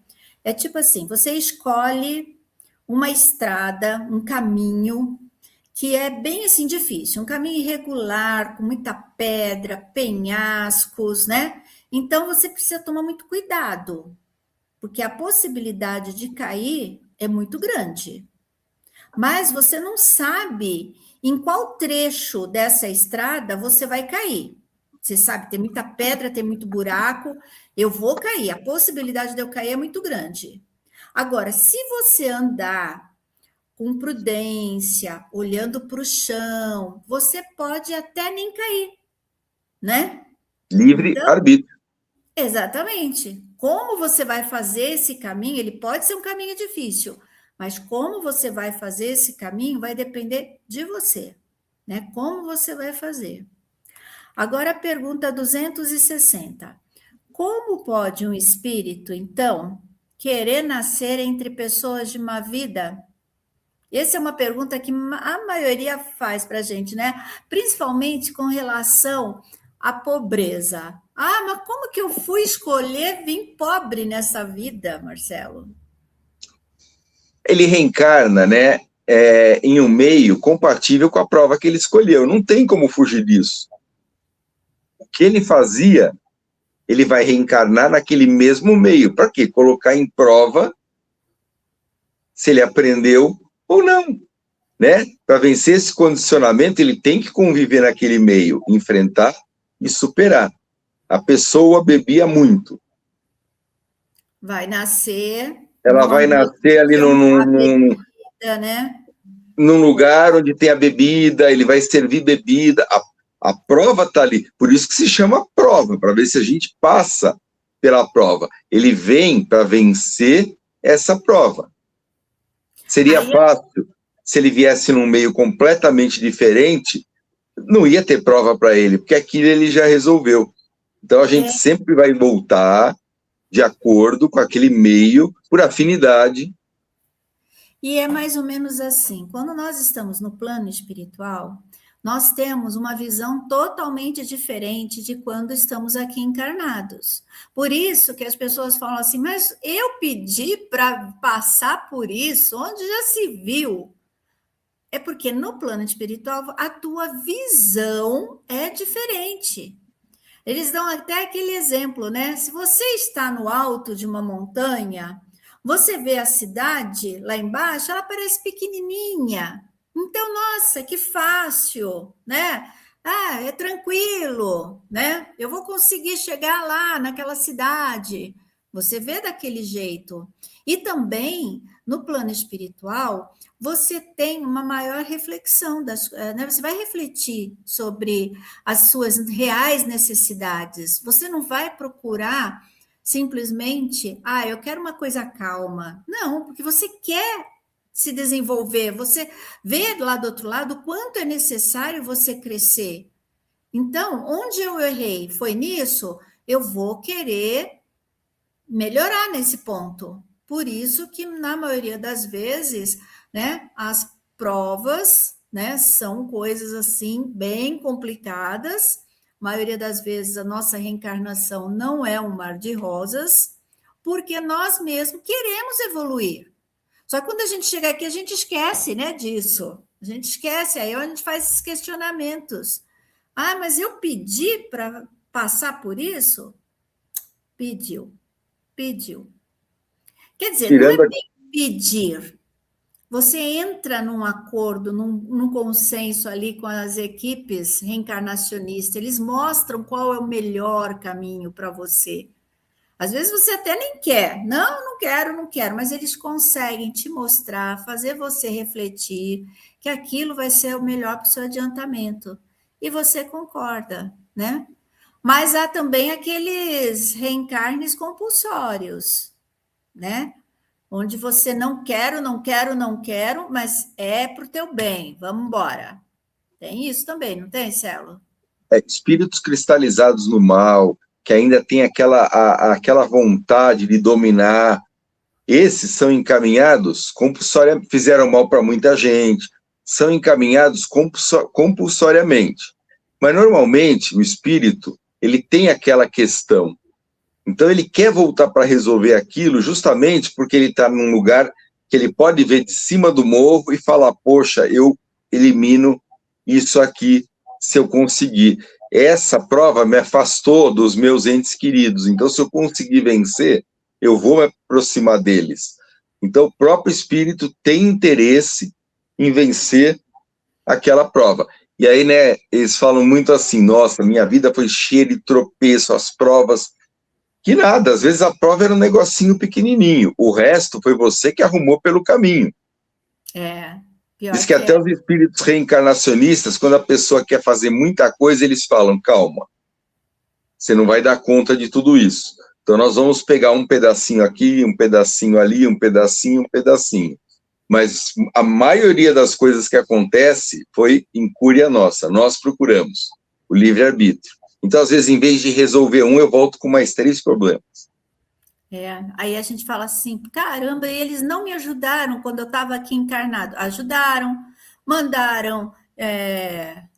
É tipo assim, você escolhe uma estrada, um caminho que é bem assim difícil, um caminho irregular, com muita pedra, penhascos, né? Então você precisa tomar muito cuidado, porque a possibilidade de cair é muito grande. Mas você não sabe em qual trecho dessa estrada você vai cair. Você sabe, tem muita pedra, tem muito buraco, eu vou cair, a possibilidade de eu cair é muito grande. Agora, se você andar com prudência, olhando para o chão, você pode até nem cair, né? Livre-arbítrio. Exatamente. Como você vai fazer esse caminho, ele pode ser um caminho difícil, mas como você vai fazer esse caminho vai depender de você, né? Como você vai fazer. Agora a pergunta 260. Como pode um espírito, então, querer nascer entre pessoas de má vida? Essa é uma pergunta que a maioria faz para a gente, né? Principalmente com relação à pobreza. Ah, mas como que eu fui escolher vir pobre nessa vida, Marcelo? Ele reencarna, né, em um meio compatível com a prova que ele escolheu. Não tem como fugir disso. O que ele fazia, ele vai reencarnar naquele mesmo meio. Para quê? Colocar em prova se ele aprendeu ou não, né? Para vencer esse condicionamento, ele tem que conviver naquele meio, enfrentar e superar. A pessoa bebia muito. Vai nascer. Ela vai nascer ali bebida, né? num lugar onde tem a bebida, ele vai servir bebida. A prova está ali. Por isso que se chama prova, para ver se a gente passa pela prova. Ele vem para vencer essa prova. Seria fácil se ele viesse num meio completamente diferente, não ia ter prova para ele, porque aquilo ele já resolveu. Então a gente sempre vai voltar de acordo com aquele meio, por afinidade. E é mais ou menos assim, quando nós estamos no plano espiritual, nós temos uma visão totalmente diferente de quando estamos aqui encarnados. Por isso que as pessoas falam assim, mas eu pedi para passar por isso, onde já se viu? É porque no plano espiritual a tua visão é diferente. Eles dão até aquele exemplo, né? Se você está no alto de uma montanha, você vê a cidade lá embaixo, ela parece pequenininha. Então, nossa, que fácil, né? Ah, é tranquilo, né? Eu vou conseguir chegar lá naquela cidade. Você vê daquele jeito. E também, no plano espiritual, você tem uma maior reflexão, né? Você vai refletir sobre as suas reais necessidades. Você não vai procurar simplesmente, eu quero uma coisa calma. Não, porque você quer se desenvolver, você vê lá do outro lado o quanto é necessário você crescer. Então, onde eu errei foi nisso, eu vou querer melhorar nesse ponto. Por isso que, na maioria das vezes, né, as provas, né, são coisas assim bem complicadas. A maioria das vezes a nossa reencarnação não é um mar de rosas, porque nós mesmos queremos evoluir. Só que quando a gente chega aqui, a gente esquece, né, disso. A gente esquece, aí a gente faz esses questionamentos. Ah, mas eu pedi para passar por isso? Pediu. Quer dizer, não é bem pedir. Você entra num acordo, num consenso ali com as equipes reencarnacionistas, eles mostram qual é o melhor caminho para você. Às vezes você até nem quer, não quero, mas eles conseguem te mostrar, fazer você refletir que aquilo vai ser o melhor para o seu adiantamento. E você concorda, né? Mas há também aqueles reencarnes compulsórios, né? Onde você não quero, mas é para o teu bem, vamos embora. Tem isso também, não tem, Celo? Espíritos cristalizados no mal, que ainda tem aquela vontade de dominar, esses são encaminhados compulsoriamente, fizeram mal para muita gente, são encaminhados compulsoriamente. Mas, normalmente, o espírito, ele tem aquela questão. Então, ele quer voltar para resolver aquilo justamente porque ele está num lugar que ele pode ver de cima do morro e falar, poxa, eu elimino isso aqui se eu conseguir. Essa prova me afastou dos meus entes queridos. Então, se eu conseguir vencer, eu vou me aproximar deles. Então, o próprio espírito tem interesse em vencer aquela prova. E aí, né, eles falam muito assim, nossa, minha vida foi cheia de tropeço, as provas, que nada, às vezes a prova era um negocinho pequenininho, o resto foi você que arrumou pelo caminho. Diz Pior que que até é. os espíritos reencarnacionistas, quando a pessoa quer fazer muita coisa, eles falam, calma, você não vai dar conta de tudo isso. Então nós vamos pegar um pedacinho aqui, um pedacinho ali, um pedacinho, um pedacinho. Mas a maioria das coisas que acontece foi incúria nossa, nós procuramos o livre-arbítrio. Então, às vezes, em vez de resolver um, eu volto com mais 3 problemas. Aí a gente fala assim, caramba, eles não me ajudaram quando eu estava aqui encarnado. Ajudaram, mandaram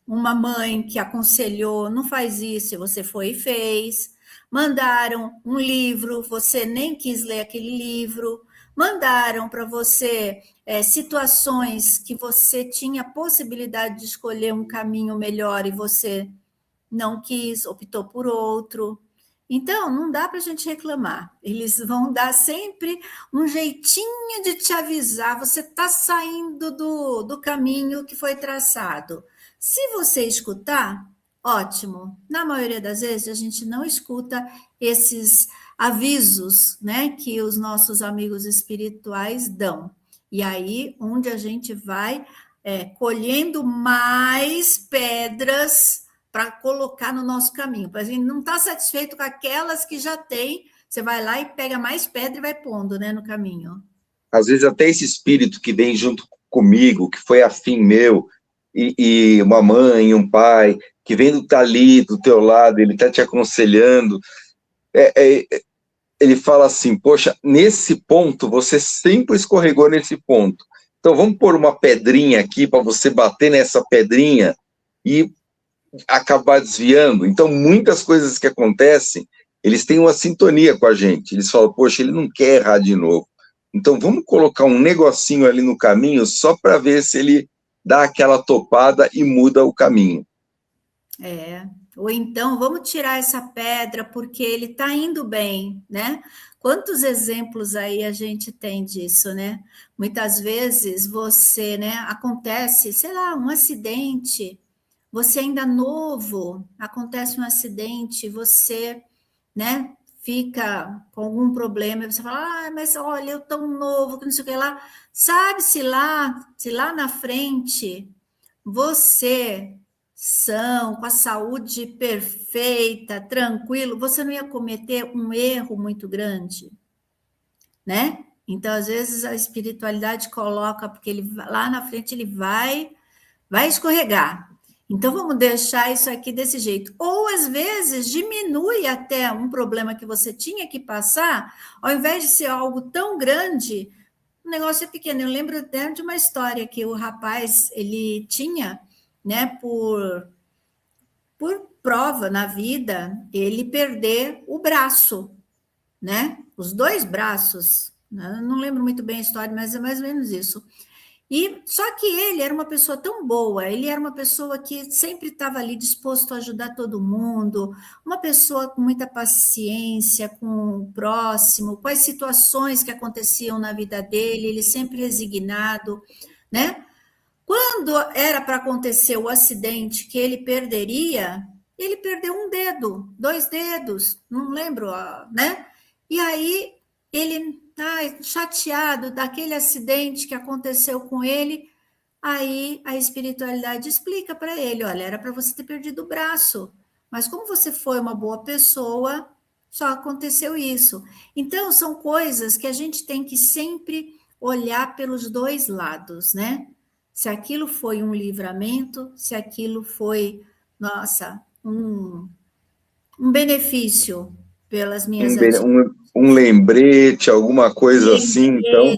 uma mãe que aconselhou, não faz isso, e você foi e fez. Mandaram um livro, você nem quis ler aquele livro. Mandaram para você situações que você tinha possibilidade de escolher um caminho melhor e você não quis, optou por outro. Então, não dá para a gente reclamar. Eles vão dar sempre um jeitinho de te avisar. Você está saindo do caminho que foi traçado. Se você escutar, ótimo. Na maioria das vezes, a gente não escuta esses avisos, né, que os nossos amigos espirituais dão. E aí, onde a gente vai colhendo mais pedras para colocar no nosso caminho. A gente não está satisfeito com aquelas que já tem, você vai lá e pega mais pedra e vai pondo, né, no caminho. Às vezes até esse espírito que vem junto comigo, que foi afim meu, e uma mãe, um pai, que vem ali do teu lado, ele está te aconselhando, ele fala assim, poxa, nesse ponto, você sempre escorregou nesse ponto. Então vamos pôr uma pedrinha aqui para você bater nessa pedrinha e acabar desviando. Então, muitas coisas que acontecem, eles têm uma sintonia com a gente. Eles falam, poxa, ele não quer errar de novo. Então, vamos colocar um negocinho ali no caminho só para ver se ele dá aquela topada e muda o caminho. Ou então, vamos tirar essa pedra porque ele está indo bem, né? Quantos exemplos aí a gente tem disso, né? Muitas vezes você, né, acontece, sei lá, um acidente, você ainda novo, acontece um acidente, você, né, fica com algum problema, e você fala, mas olha, eu tão novo, que não sei o que lá. Sabe se lá na frente você são, com a saúde perfeita, tranquilo, você não ia cometer um erro muito grande, né? Então, às vezes, a espiritualidade coloca, porque ele lá na frente ele vai escorregar. Então, vamos deixar isso aqui desse jeito. Ou, às vezes, diminui até um problema que você tinha que passar, ao invés de ser algo tão grande, o negócio é pequeno. Eu lembro até de uma história que o rapaz, ele tinha, né, por prova na vida, ele perder o braço, né? Os 2 braços. Né? Não lembro muito bem a história, mas é mais ou menos isso. E só que ele era uma pessoa tão boa, ele era uma pessoa que sempre estava ali disposto a ajudar todo mundo, uma pessoa com muita paciência com o próximo, com as situações que aconteciam na vida dele, ele sempre resignado, né? Quando era para acontecer o acidente que ele perderia, ele perdeu um dedo, 2 dedos, não lembro, né? E aí ele, chateado daquele acidente que aconteceu com ele, aí a espiritualidade explica para ele, olha, era para você ter perdido o braço, mas como você foi uma boa pessoa, só aconteceu isso. Então, são coisas que a gente tem que sempre olhar pelos 2 lados, né? Se aquilo foi um livramento, se aquilo foi, nossa, um benefício pelas minhas atitudes. Um lembrete, alguma coisa assim, então.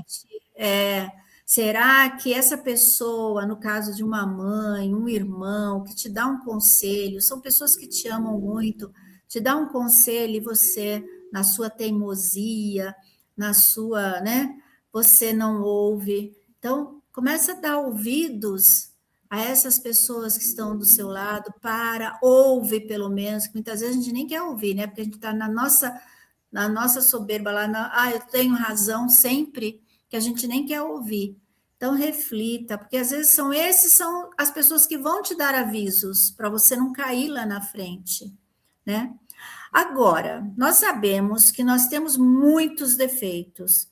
Será que essa pessoa, no caso de uma mãe, um irmão, que te dá um conselho, são pessoas que te amam muito, te dá um conselho e você, na sua teimosia, na sua, né, você não ouve. Então, começa a dar ouvidos a essas pessoas que estão do seu lado, ouve pelo menos, que muitas vezes a gente nem quer ouvir, né, porque a gente está na nossa soberba lá, eu tenho razão sempre, que a gente nem quer ouvir. Então, reflita, porque às vezes são as pessoas que vão te dar avisos, para você não cair lá na frente, né? Agora, nós sabemos que nós temos muitos defeitos.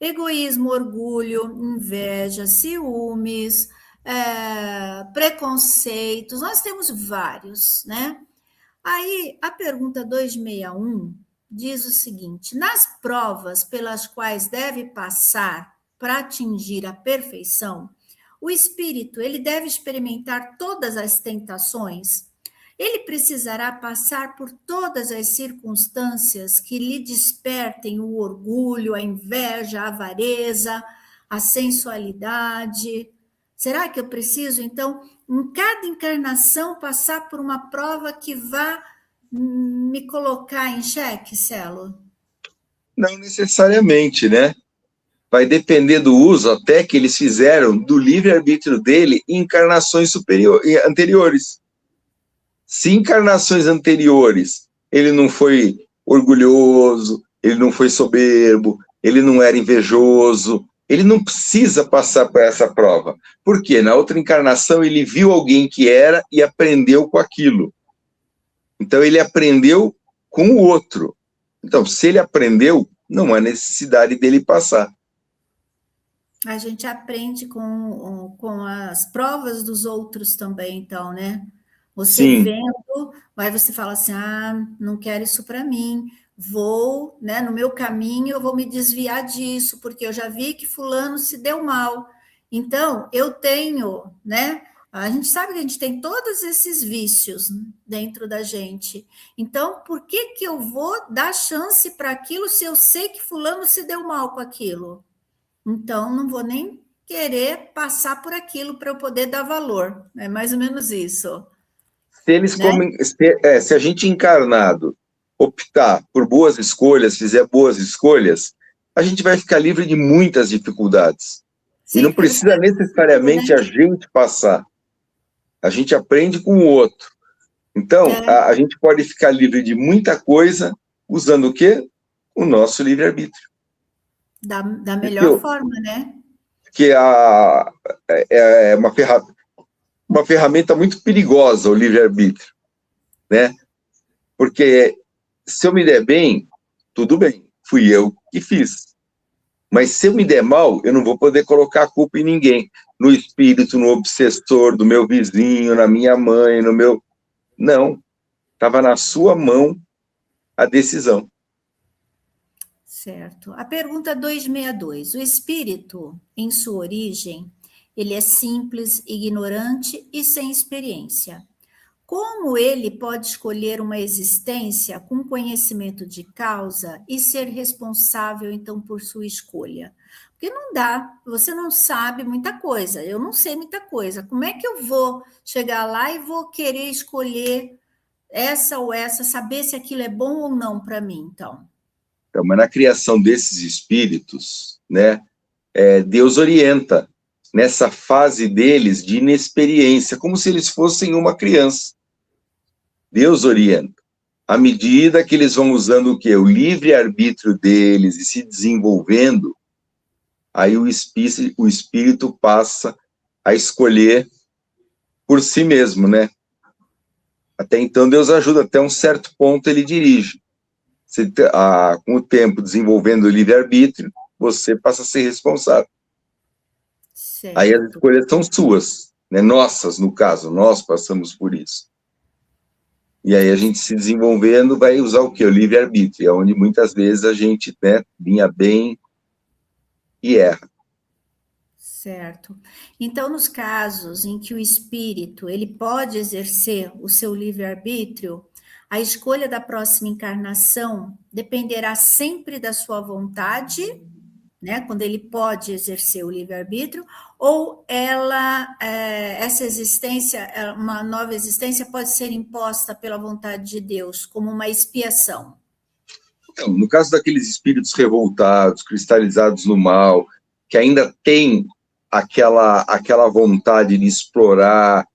Egoísmo, orgulho, inveja, ciúmes, preconceitos, nós temos vários, né? Aí, a pergunta 261 diz o seguinte: nas provas pelas quais deve passar para atingir a perfeição, o espírito, ele deve experimentar todas as tentações. Ele precisará passar por todas as circunstâncias que lhe despertem o orgulho, a inveja, a avareza, a sensualidade. Será que eu preciso, então, em cada encarnação, passar por uma prova que vá me colocar em xeque, Celo? Não necessariamente, né? Vai depender do uso até que eles fizeram do livre-arbítrio dele em encarnações anteriores. Se encarnações anteriores ele não foi orgulhoso, ele não foi soberbo, ele não era invejoso, ele não precisa passar por essa prova. Por quê? Na outra encarnação ele viu alguém que era e aprendeu com aquilo. Então ele aprendeu com o outro. Então, se ele aprendeu, não há necessidade dele passar. A gente aprende com as provas dos outros também, então, né? Você Sim. vendo, aí você fala assim, não quero isso para mim, vou, né, no meu caminho, eu vou me desviar disso, porque eu já vi que fulano se deu mal. Então, eu tenho, né? A gente sabe que a gente tem todos esses vícios dentro da gente. Então, por que eu vou dar chance para aquilo se eu sei que fulano se deu mal com aquilo? Então, não vou nem querer passar por aquilo para eu poder dar valor. É mais ou menos isso. Se eles né? Se a gente encarnado optar por boas escolhas, fizer boas escolhas, a gente vai ficar livre de muitas dificuldades. Sim, e não precisa necessariamente a gente passar. A gente aprende com o outro. Então, a gente pode ficar livre de muita coisa usando o quê? O nosso livre-arbítrio. Da melhor forma, né? Que é uma ferramenta muito perigosa, o livre-arbítrio, né? Porque se eu me der bem, tudo bem, fui eu que fiz. Mas se eu me der mal, eu não vou poder colocar a culpa em ninguém. No espírito, no obsessor, do meu vizinho, na minha mãe, no meu... Não, estava na sua mão a decisão. Certo. A pergunta 262. O espírito, em sua origem, ele é simples, ignorante e sem experiência. Como ele pode escolher uma existência com conhecimento de causa e ser responsável, então, por sua escolha? Porque não dá, você não sabe muita coisa, eu não sei muita coisa. Como é que eu vou chegar lá e vou querer escolher essa ou essa, saber se aquilo é bom ou não para mim, então? Então, mas na criação desses espíritos, né, Deus orienta nessa fase deles de inexperiência, como se eles fossem uma criança. Deus orienta. À medida que eles vão usando o quê? O livre-arbítrio deles e se desenvolvendo, aí o espírito passa a escolher por si mesmo, né? Até então Deus ajuda, até um certo ponto ele dirige. Com o tempo desenvolvendo o livre-arbítrio, você passa a ser responsável. Certo. Aí as escolhas são suas, né? Nossas, no caso, nós passamos por isso. E aí a gente se desenvolvendo vai usar o quê? O livre-arbítrio, é onde muitas vezes a gente, né, vinha bem e erra. Certo. Então, nos casos em que o espírito ele pode exercer o seu livre-arbítrio, a escolha da próxima encarnação dependerá sempre da sua vontade, né? Quando ele pode exercer o livre-arbítrio, ou essa existência, uma nova existência, pode ser imposta pela vontade de Deus, como uma expiação? Então, no caso daqueles espíritos revoltados, cristalizados no mal, que ainda tem aquela vontade de explorar,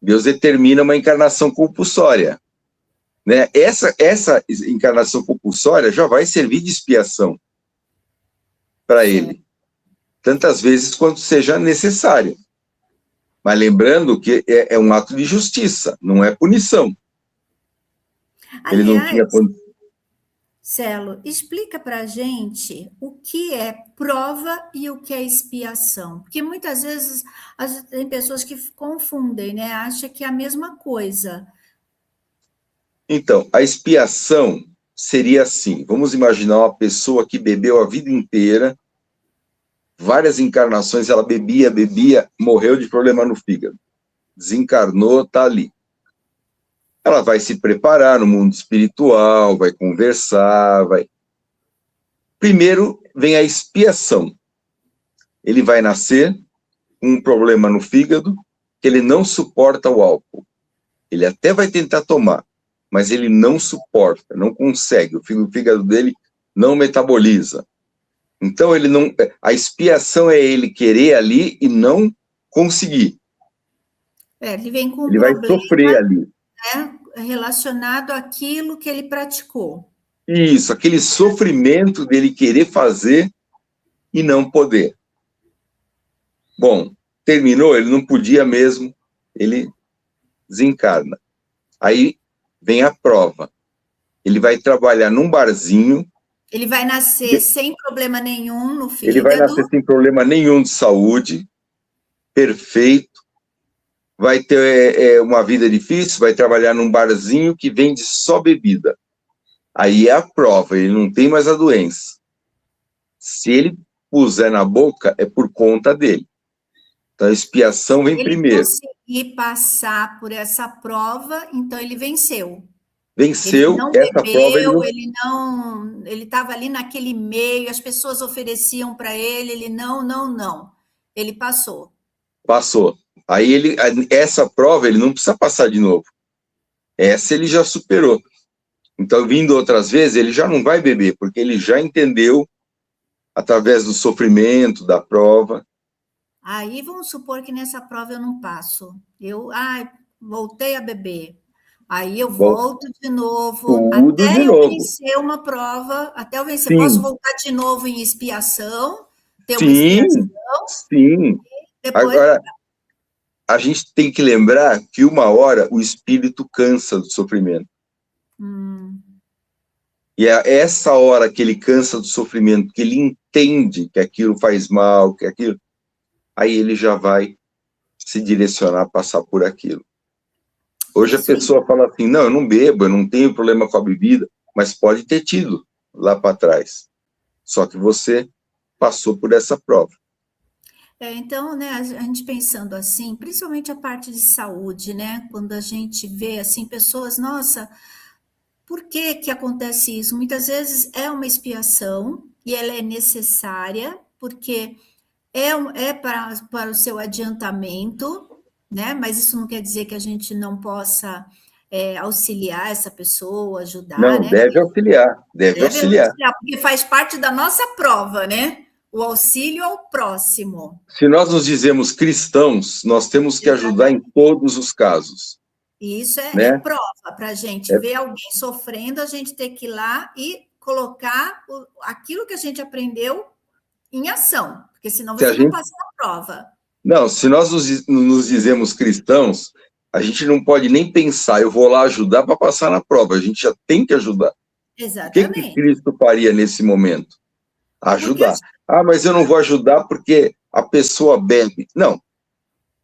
Deus determina uma encarnação compulsória. Né? Essa encarnação compulsória já vai servir de expiação para ele. tantas vezes quanto seja necessário. Mas lembrando que é um ato de justiça, não é punição. Ele não tinha Aliás, Celo, explica para a gente o que é prova e o que é expiação. Porque muitas vezes tem pessoas que confundem, né? Acham que é a mesma coisa. Então, a expiação seria assim: vamos imaginar uma pessoa que bebeu a vida inteira, várias encarnações, ela bebia, morreu de problema no fígado, desencarnou, está ali. Ela vai se preparar no mundo espiritual, vai conversar, vai. Primeiro vem a expiação. Ele vai nascer com um problema no fígado, que ele não suporta o álcool. Ele até vai tentar tomar, mas ele não suporta, não consegue. O fígado dele não metaboliza. Então ele não. A expiação é ele querer ali e não conseguir. Ele vem com um Ele vai problema, sofrer ali. né, relacionado àquilo que ele praticou. Isso, aquele sofrimento dele querer fazer e não poder. Bom, terminou, ele não podia mesmo, ele desencarna. Aí vem a prova. Ele vai trabalhar num barzinho. Ele vai nascer sem problema nenhum no fígado. Ele vai nascer sem problema nenhum de saúde, perfeito. Vai ter uma vida difícil, vai trabalhar num barzinho que vende só bebida. Aí é a prova, ele não tem mais a doença. Se ele puser na boca, é por conta dele. Então a expiação vem primeiro. Se ele conseguir passar por essa prova, então ele venceu. Venceu ele não essa bebeu, prova. Ele estava ali naquele meio, as pessoas ofereciam para ele não. Ele passou. Passou. Aí essa prova ele não precisa passar de novo. Essa ele já superou. Então, vindo outras vezes, ele já não vai beber, porque ele já entendeu, através do sofrimento, da prova. Aí vamos supor que nessa prova eu não passo. Eu voltei a beber. Aí eu volto de novo, até eu vencer uma prova, até eu vencer. Sim. Posso voltar de novo em expiação, ter uma expiação. Sim. Depois... Agora, a gente tem que lembrar que uma hora o espírito cansa do sofrimento. E é essa hora que ele cansa do sofrimento, que ele entende que aquilo faz mal, que aquilo... Aí ele já vai se direcionar a passar por aquilo. Hoje a pessoa fala assim, não, eu não bebo, eu não tenho problema com a bebida, mas pode ter tido lá para trás. Só que você passou por essa prova. Então, né, a gente pensando assim, principalmente a parte de saúde, né, quando a gente vê, assim, pessoas, nossa, por que que acontece isso? Muitas vezes é uma expiação e ela é necessária, porque é para o seu adiantamento, né, mas isso não quer dizer que a gente não possa auxiliar essa pessoa, ajudar, não, né? Deve auxiliar, porque faz parte da nossa prova, né? O auxílio ao próximo. Se nós nos dizemos cristãos, nós temos que ajudar em todos os casos. E isso é prova para a gente ver alguém sofrendo, a gente ter que ir lá e colocar aquilo que a gente aprendeu em ação, porque senão você não passa na prova. Não, se nós nos dizemos cristãos, a gente não pode nem pensar, eu vou lá ajudar para passar na prova, a gente já tem que ajudar. Exatamente. O que Cristo faria nesse momento? Ajudar. Mas eu não vou ajudar porque a pessoa bebe. Não.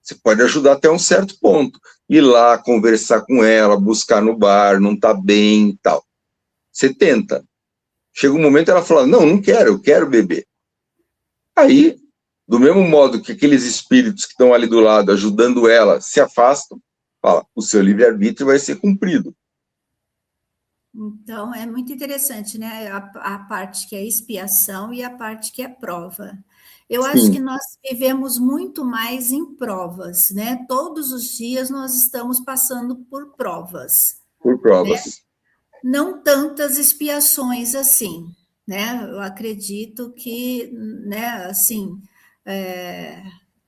Você pode ajudar até um certo ponto. Ir lá, conversar com ela, buscar no bar, não está bem e tal. Você tenta. Chega um momento ela fala, não quero, eu quero beber. Aí, do mesmo modo que aqueles espíritos que estão ali do lado, ajudando ela, se afastam, fala, o seu livre-arbítrio vai ser cumprido. Então, é muito interessante, né? A parte que é expiação e a parte que é prova. Eu acho que nós vivemos muito mais em provas, né? Todos os dias nós estamos passando por provas. Por provas. Né? Não tantas expiações assim, né? Eu acredito que, né, assim,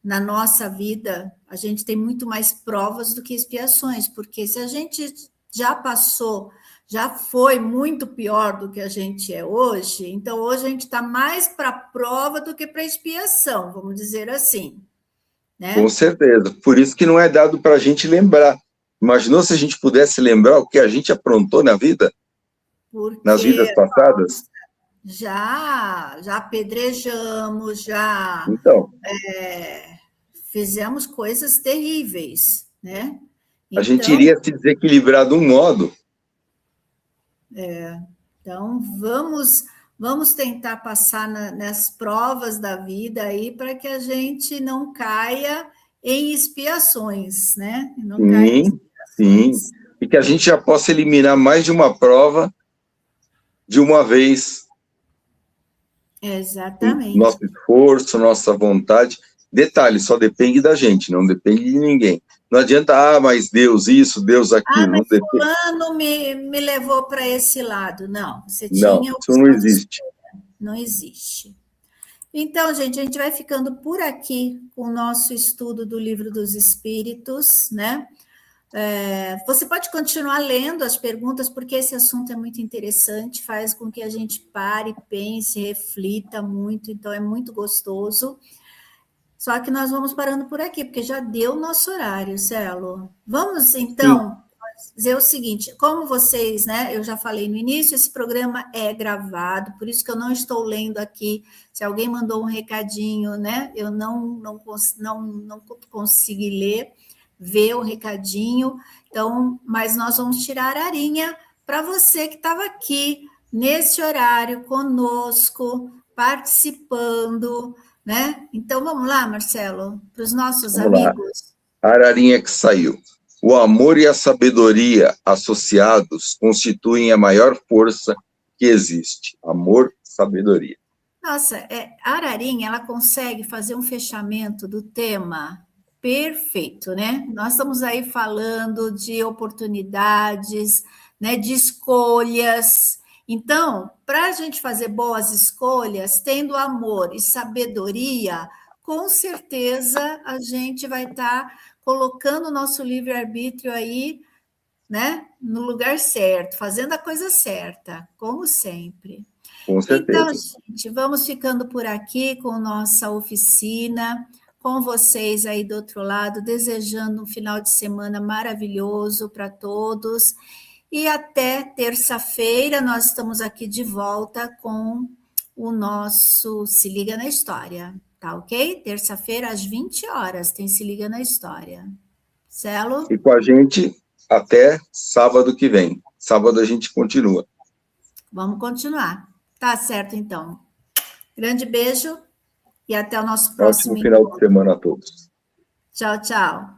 na nossa vida, a gente tem muito mais provas do que expiações, porque se a gente já passou já foi muito pior do que a gente é hoje, então hoje a gente está mais para a prova do que para a expiação, vamos dizer assim, né? Com certeza. Por isso que não é dado para a gente lembrar. Imaginou se a gente pudesse lembrar o que a gente aprontou na vida? Porque nas vidas passadas? Já apedrejamos, já Então, fizemos coisas terríveis, né? a gente Então, iria se desequilibrar de um modo. então vamos tentar passar nas provas da vida aí para que a gente não caia em expiações, né? Não caia em Sim. expiações. E que a gente já possa eliminar mais de uma prova de uma vez. Exatamente. Nosso esforço, nossa vontade. Detalhe, só depende da gente, não depende de ninguém. Não adianta, mas Deus isso, Deus aquilo. Mas Não depende. fulano me levou para esse lado. Não, você Não, tinha isso não opção de existe. escolha. Não existe. Então, gente, a gente vai ficando por aqui com o nosso estudo do Livro dos Espíritos, né? Você pode continuar lendo as perguntas, porque esse assunto é muito interessante, faz com que a gente pare, pense, reflita muito, então é muito gostoso. Só que nós vamos parando por aqui, porque já deu o nosso horário, Celo. Vamos, então, dizer o seguinte, como vocês, né, eu já falei no início, esse programa é gravado, por isso que eu não estou lendo aqui, se alguém mandou um recadinho, né, eu não consegui ler, ver o recadinho, então, mas nós vamos tirar a arinha para você que estava aqui, nesse horário, conosco, participando, né? Então, vamos lá, Marcelo, para os nossos Vamos lá. amigos. A ararinha que saiu. O amor e a sabedoria associados constituem a maior força que existe. Amor, sabedoria. Nossa, a ararinha, ela consegue fazer um fechamento do tema perfeito, né? Nós estamos aí falando de oportunidades, né, de escolhas. Então, para a gente fazer boas escolhas, tendo amor e sabedoria, com certeza a gente vai estar colocando o nosso livre-arbítrio aí, né, no lugar certo, fazendo a coisa certa, como sempre. Com Então, certeza. gente, vamos ficando por aqui com nossa oficina, com vocês aí do outro lado, desejando um final de semana maravilhoso para todos. E até terça-feira nós estamos aqui de volta com o nosso Se Liga na História, tá ok? Terça-feira às 20 horas tem Se Liga na História. Celo? E com a gente até sábado que vem. Sábado a gente continua. Vamos continuar. Tá certo, então. Grande beijo e até o nosso próximo Ótimo final de semana a todos. Tchau, tchau.